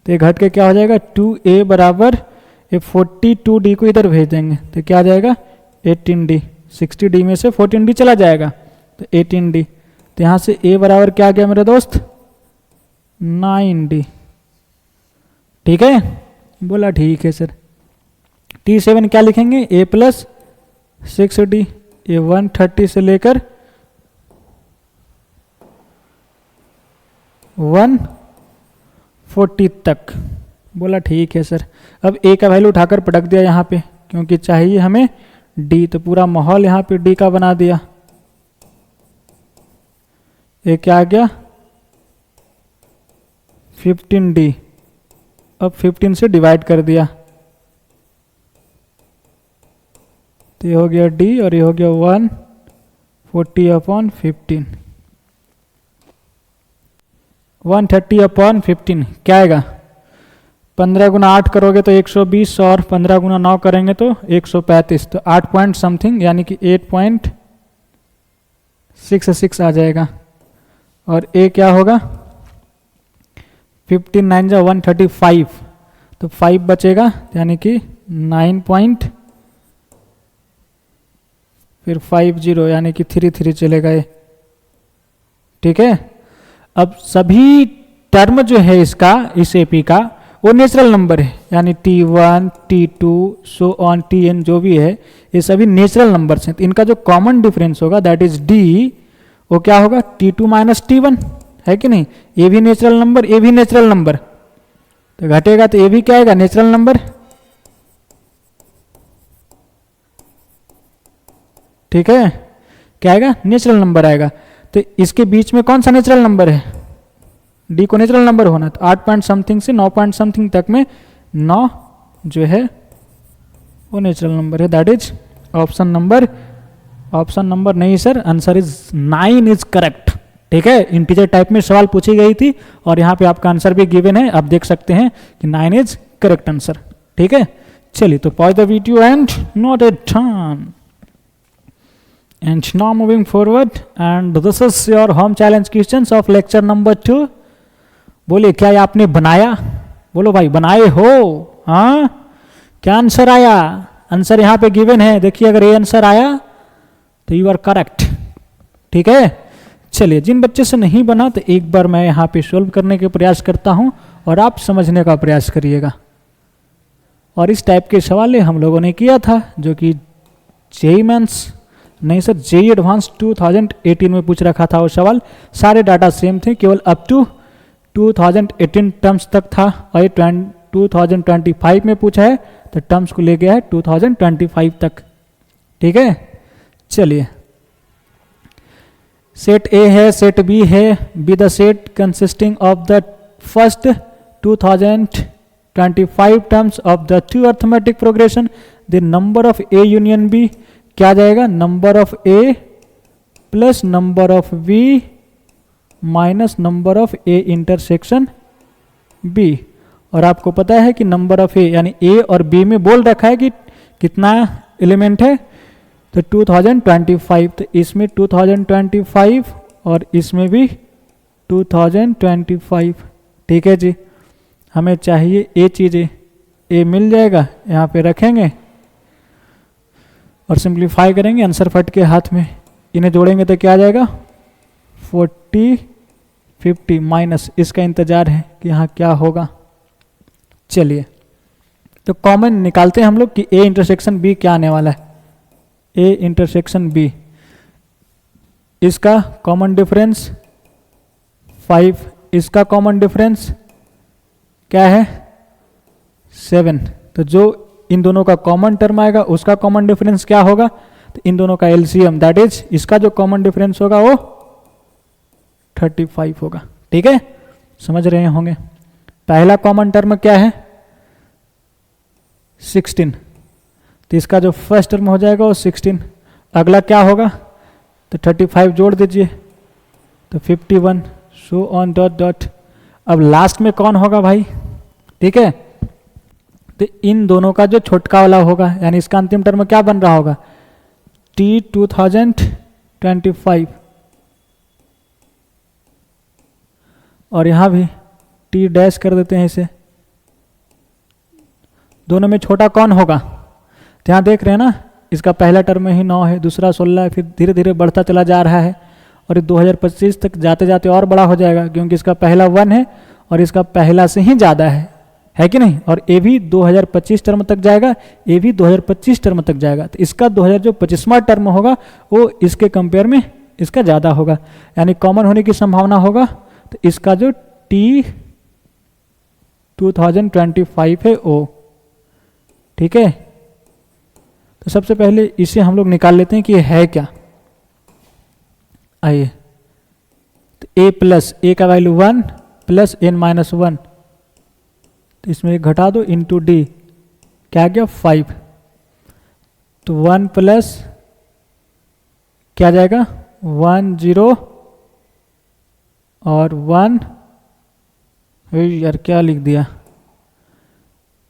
तो ये घट के क्या हो जाएगा 2a बराबर ये 42d को इधर भेज देंगे तो क्या आ जाएगा 18d। 60d में से 14d चला जाएगा तो 18d। तो यहाँ से a बराबर क्या आ गया मेरे दोस्त 9d। ठीक है, बोला ठीक है सर। T7 क्या लिखेंगे, a प्लस 6d, ये 130 से लेकर 140 तक। बोला ठीक है सर। अब a का वैल्यू उठाकर पटक दिया यहाँ पे, क्योंकि चाहिए हमें d, तो पूरा माहौल यहाँ पे d का बना दिया। ये क्या आ गया 15d। अब 15 से डिवाइड कर दिया तो ये हो गया d और ये हो गया 140/15। 130/15 क्या आएगा, 15 गुना 8 करोगे तो 120 और 15 गुना 9 करेंगे तो 135, तो 8 पॉइंट समथिंग यानी कि 8.66 आ जाएगा। और a क्या होगा 15 9 जा 135, तो 5 बचेगा यानी कि 9. फिर 50 यानी कि 3 चलेगा ये। ठीक है, अब सभी टर्म जो है इसका, इस एपी का, वो नेचुरल नंबर है, यानी T1 T2 so on Tn जो भी है ये सभी नेचुरल नंबर्स हैं। तो इनका जो कॉमन डिफरेंस होगा दैट इज d, वो क्या होगा T2 माइनस T1, है कि नहीं। ये भी नेचुरल नंबर, ये भी नेचुरल नंबर, तो घटेगा तो ये भी क्या आएगा नेचुरल नंबर। ठीक है, क्या आएगा नेचुरल नंबर आएगा। तो इसके बीच में कौन सा नेचुरल नंबर है, डी को नेचुरल नंबर होना। तो 8 पॉइंट समथिंग से 9 पॉइंट समथिंग तक में 9 जो है वो नेचुरल नंबर है। दैट इज ऑप्शन नंबर नहीं sir, answer is 9 is correct. ठीक है, इंटीजर टाइप में सवाल पूछी गई थी और यहाँ पे आपका आंसर भी गिवन है, आप देख सकते हैं कि 9 इज करेक्ट आंसर। ठीक है, चलिए तो pause the video and note it down. And now moving forward, and this is your home challenge questions of lecture number 2. बोले क्या ये आपने बनाया, बोलो भाई बनाए हो, हाँ क्या आंसर आया। आंसर यहाँ पे गिवन है, देखिए अगर ये आंसर आया तो यू आर करेक्ट। ठीक है, चलिए जिन बच्चे से नहीं बना तो एक बार मैं यहाँ पे सोल्व करने के प्रयास करता हूँ और आप समझने का प्रयास करिएगा। और इस टाइप के सवाल हम लोगों ने किया था, जो कि जेईई मेंस नहीं सर जेईई एडवांस 2018 में पूछ रखा था वो सवाल। सारे डाटा सेम थे, केवल अप टू 2018 टर्म्स तक था, और ये 2025 में पूछा है तो टर्म्स को ले गया है 2025 तक। ठीक है, चलिए सेट ए है, सेट बी है, be the set consisting of the first 2025 terms of the 2 arithmetic progression, the number of A union B क्या आ जाएगा, number of A plus number of B minus number of A intersection B. और आपको पता है कि number of ए यानी ए और बी में बोल रखा है कि कितना एलिमेंट है, तो 2025। तो इसमें 2025 और इसमें भी 2025। ठीक है जी, हमें चाहिए ए चीज़ें, ए मिल जाएगा, यहाँ पे रखेंगे और सिंप्लीफाई करेंगे, आंसर फट के हाथ में। इन्हें जोड़ेंगे तो क्या आ जाएगा 40 50 माइनस, इसका इंतजार है कि यहाँ क्या होगा। चलिए तो कॉमन निकालते हैं हम लोग कि ए इंटरसेक्शन बी क्या आने वाला है। ए इंटरसेक्शन बी, इसका कॉमन डिफरेंस 5, इसका कॉमन डिफरेंस क्या है 7। तो जो इन दोनों का कॉमन टर्म आएगा उसका कॉमन डिफरेंस क्या होगा, तो इन दोनों का एलसीएम दैट इज इसका जो कॉमन डिफरेंस होगा वो 35 होगा। ठीक है, समझ रहे होंगे। पहला कॉमन टर्म क्या है 16, तो इसका जो फर्स्ट टर्म हो जाएगा वो 16। अगला क्या होगा, तो 35 जोड़ दीजिए तो 51, सो ऑन डॉट डॉट। अब लास्ट में कौन होगा भाई, ठीक है, तो इन दोनों का जो छोटका वाला होगा, यानी इसका अंतिम टर्म क्या बन रहा होगा T 2025, और यहां भी T डैश कर देते हैं इसे। दोनों में छोटा कौन होगा, तो यहाँ देख रहे हैं ना, इसका पहला टर्म ही 9 है, दूसरा 16 है, फिर धीरे धीरे बढ़ता चला जा रहा है और 2025 तक जाते जाते और बड़ा हो जाएगा, क्योंकि इसका पहला 1 है और इसका पहला से ही ज़्यादा है कि नहीं। और ए भी 2025 टर्म तक जाएगा, ए भी 2025 टर्म तक जाएगा, तो इसका 2025वां टर्म होगा वो इसके कंपेयर में इसका ज़्यादा होगा, यानी कॉमन होने की संभावना होगा। तो इसका जो T 2025 है ओ, ठीक है। तो सबसे पहले इसे हम लोग निकाल लेते हैं कि ये है क्या। आइए, तो a प्लस ए का वैल्यू 1 प्लस n माइनस 1, तो इसमें घटा दो इंटू डी, क्या गया 5। तो 1 प्लस क्या जाएगा 1 0 और 1, यार क्या लिख दिया,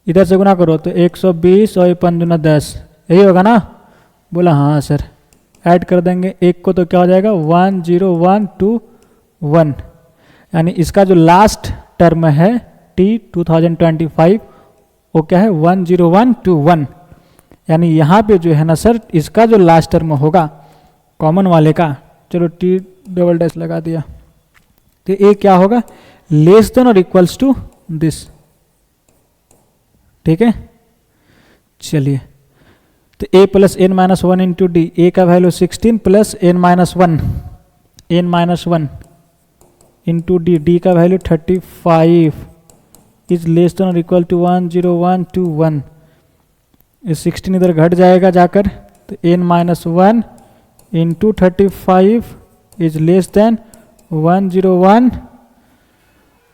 इधर से गुना करो तो 120 और 5 दूना 10, यही होगा ना। बोला हाँ सर, ऐड कर देंगे एक को तो क्या हो जाएगा 1 0 1 2 1, यानी इसका जो लास्ट टर्म है T 2025 वो क्या है 1 0 1 2 1, यानी यहाँ पे जो है ना सर, इसका जो लास्ट टर्म होगा कॉमन वाले का, चलो T डबल डैश लगा दिया, तो ये क्या होगा less than or equals to this. ठीक है, चलिए, तो a plus n minus 1 into d, a का value 16 plus n minus 1 into d, d का वैल्यू 35 इज लेस देन और इक्वल टू 1 0 1 2 1। इस 16 इधर घट जाएगा जाकर, तो n minus 1 into 35 is less then 1 0 1।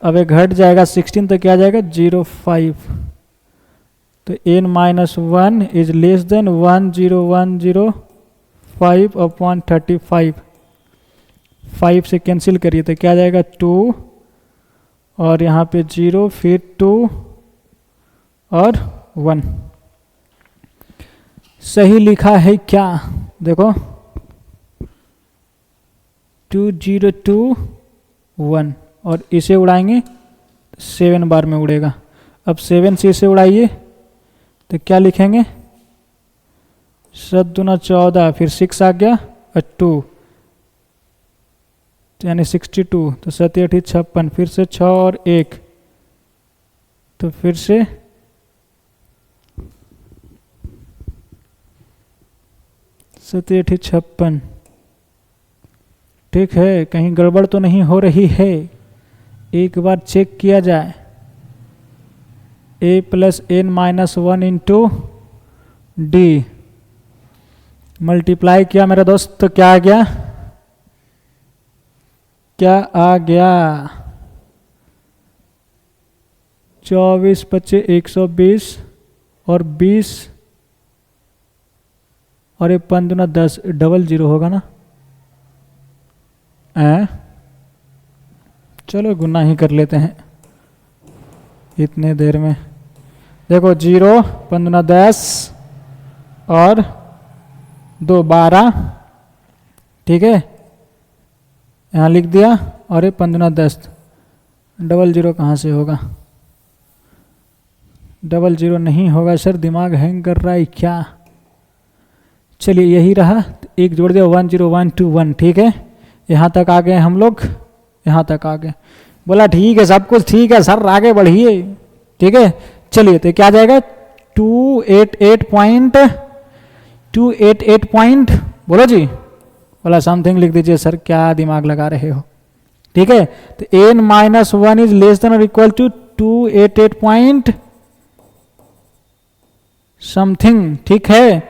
अब ये घट जाएगा 16 तो क्या जाएगा 0 5, तो n minus 1 is less then 1 0 1 0 5 upon 35। 5 से कैंसिल करिए तो क्या जाएगा 2 और यहाँ पे 0 फिर 2 और 1। सही लिखा है क्या, देखो 2 0 2 1, और इसे उड़ाएंगे 7 बार में उड़ेगा। अब 7 से इसे उड़ाइए तो क्या लिखेंगे 7 दूना 14, फिर 6 आ गया और 2, यानी 62, तो 7 8 56, फिर से 6 और 1, तो फिर से 7 8 56। ठीक है, कहीं गड़बड़ तो नहीं हो रही है, एक बार चेक किया जाए। a plus n minus 1 into D multiply किया मेरा दोस्त, तो क्या आ गया, क्या आ गया 24 25 120 और 20 और 5 दूना 10, डबल 0 होगा ना। चलो गुना ही कर लेते हैं इतने देर में। देखो 0, 15, 10 और 2, 12, ठीक है, यहाँ लिख दिया। और ये 15, 10, डबल 0 कहाँ से होगा? डबल 0 नहीं होगा सर, दिमाग हैंग कर रहा है क्या? चलिए यही रहा, एक जोड़ दिया, 1 0 1 2 1, ठीक है। यहाँ तक आ गए हम लोग, यहाँ तक आ गए। बोला ठीक है, सब कुछ ठीक है सर, आगे बढ़िए, ठीक है। चलिए तो क्या आ जाएगा? 288 पॉइंट, बोलो जी। बोला समथिंग लिख दीजिए सर, क्या दिमाग लगा रहे हो, ठीक है। तो n-1 इज लेस देन और इक्वल टू 288 पॉइंट समथिंग, ठीक है।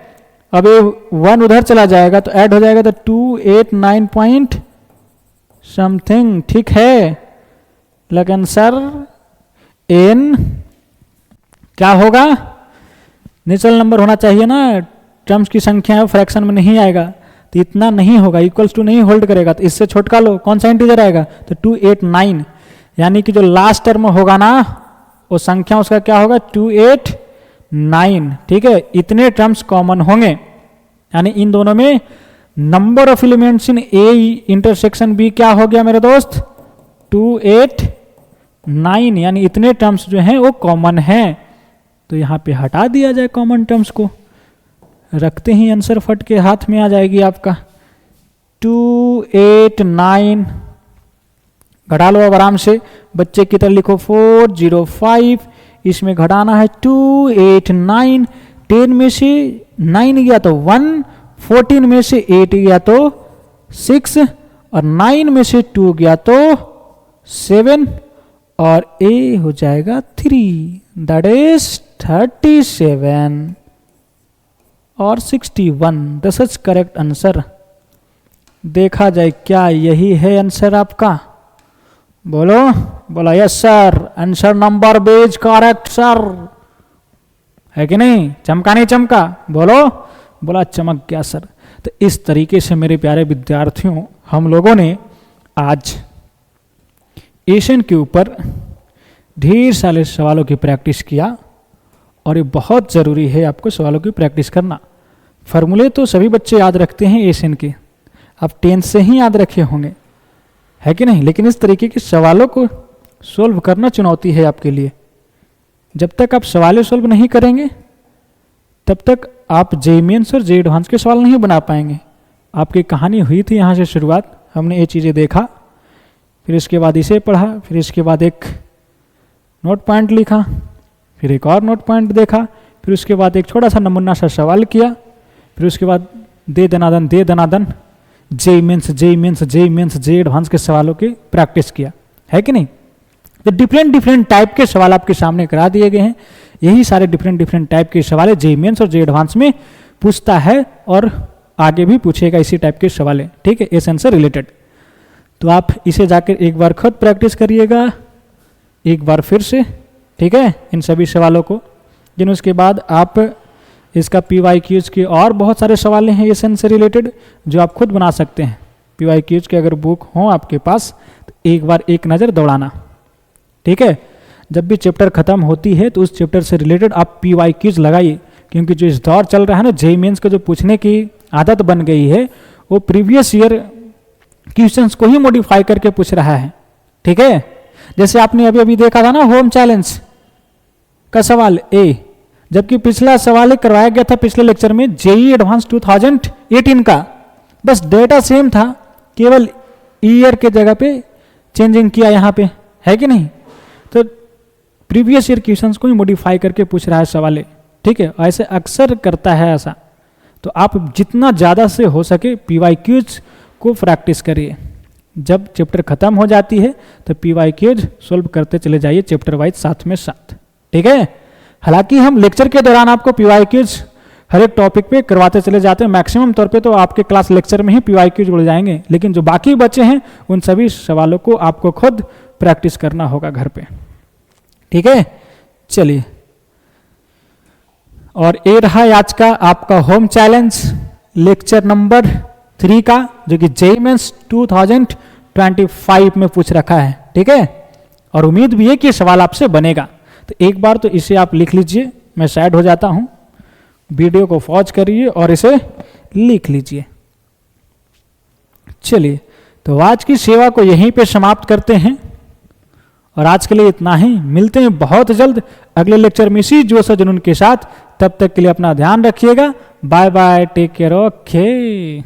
अब ये 1 उधर चला जाएगा तो ऐड हो जाएगा, तो 289 पॉइंट समथिंग, ठीक है। लेकिन सर n क्या होगा? नेचुरल नंबर होना चाहिए ना, टर्म्स की संख्या है, फ्रैक्शन में नहीं आएगा, तो इतना नहीं होगा, इक्वल्स टू नहीं होल्ड करेगा, तो इससे छोटका लो, कौन सा इंटीजर आएगा? तो 289, यानी कि जो लास्ट टर्म होगा ना वो संख्या उसका क्या होगा? 289, ठीक है। इतने टर्म्स कॉमन होंगे, यानी इन दोनों में number of elements in A intersection B क्या हो गया मेरे दोस्त? 289, यानी इतने टर्म्स जो हैं वो कॉमन हैं। तो यहाँ पे हटा दिया जाए कॉमन टर्म्स को, रखते ही आंसर फट के हाथ में आ जाएगी आपका 289। घटा लो अब आराम से, बच्चे की तरह लिखो 405, इसमें घटाना है 289, 10 में से 9 गया तो 1, 14 में से 8 गया तो 6, और 9 में से 2 गया तो 7, और ए हो जाएगा 3, दैट इज 37 और 61। This is correct answer. देखा जाए क्या यही है आंसर आपका? बोलो, बोला yes sir, answer number B is correct sir, है कि नहीं? चमका नहीं चमका? बोलो, बोला चमक गया सर। तो इस तरीके से मेरे प्यारे विद्यार्थियों हम लोगों ने आज एशियन के ऊपर ढेर सारे सवालों की प्रैक्टिस किया, और ये बहुत ज़रूरी है आपको सवालों की प्रैक्टिस करना। फार्मूले तो सभी बच्चे याद रखते हैं एशियन के, आप 10th से ही याद रखे होंगे, है कि नहीं? लेकिन इस तरीके के सवालों को सोल्व करना चुनौती है आपके लिए। जब तक आप सवाल सोल्व नहीं करेंगे तब तक आप जे मेंस और जे एडवांस के सवाल नहीं बना पाएंगे। आपकी कहानी हुई थी यहाँ से शुरुआत, हमने ये चीज़ें देखा, फिर इसके बाद इसे पढ़ा, फिर इसके बाद एक नोट पॉइंट लिखा, फिर एक और नोट पॉइंट देखा, फिर उसके बाद एक छोटा सा नमूना सा सवाल किया, फिर उसके बाद दे दनादन जे मेंस जे एडवांस के सवालों की प्रैक्टिस किया, है कि नहीं? तो डिफरेंट टाइप के सवाल आपके सामने करा दिए गए हैं। यही सारे डिफरेंट टाइप के सवाल जे मेंस और जे एडवांस में पूछता है, और आगे भी पूछेगा इसी टाइप के सवाल, ठीक है, एशियन से रिलेटेड। तो आप इसे जाकर एक बार खुद प्रैक्टिस करिएगा, एक बार फिर से, ठीक है, इन सभी सवालों को। जिन उसके बाद आप इसका PYQs के और बहुत सारे सवाल हैं एशियन से रिलेटेड जो आप खुद बना सकते हैं। PYQs के अगर बुक हो आपके पास तो एक बार एक नज़र दौड़ाना, ठीक है। जब भी चैप्टर खत्म होती है तो उस चैप्टर से रिलेटेड आप PYQs लगाइए, क्योंकि जो इस दौर चल रहा है ना, जे मेंस को जो पूछने की आदत बन गई है वो प्रीवियस ईयर क्वेश्चंस को ही मॉडिफाई करके पूछ रहा है, ठीक है। जैसे आपने अभी देखा था ना होम चैलेंज का सवाल ए, जबकि पिछला सवाल करवाया गया था पिछले लेक्चर में जेई एडवांस 2018 का, बस डेटा सेम था, केवल ईयर के जगह पे चेंजिंग किया यहाँ पे, है कि नहीं? तो प्रीवियस ईयर क्वेश्चंस को ही मॉडिफाई करके पूछ रहा है सवाल, ठीक है। ऐसे अक्सर करता है ऐसा, तो आप जितना ज़्यादा से हो सके PYQs को प्रैक्टिस करिए। जब चैप्टर खत्म हो जाती है तो PYQs सोल्व करते चले जाइए चैप्टर वाइज साथ में साथ, ठीक है। हालांकि हम लेक्चर के दौरान आपको PYQs हर एक टॉपिक पे करवाते चले जाते हैं, मैक्सिमम तौर पे तो आपके क्लास लेक्चर में ही PYQs जुड़ जाएंगे, लेकिन जो बाकी बचे हैं उन सभी सवालों को आपको खुद प्रैक्टिस करना होगा घर पे, ठीक है। चलिए, और ये रहा आज का आपका होम चैलेंज लेक्चर नंबर 3 का, जो कि जेईई मेंस 2025 में पूछ रखा है। ठीक है, और उम्मीद भी है कि ये सवाल आपसे बनेगा। तो एक बार तो इसे आप लिख लीजिए, मैं साइड हो जाता हूं, वीडियो को पॉज करिए और इसे लिख लीजिए। चलिए, तो आज की सेवा को यहीं पे समाप्त करते हैं और आज के लिए इतना ही। मिलते हैं बहुत जल्द अगले लेक्चर में इसी जोश और जुनून के साथ। तब तक के लिए अपना ध्यान रखिएगा। Bye bye, take care, okay.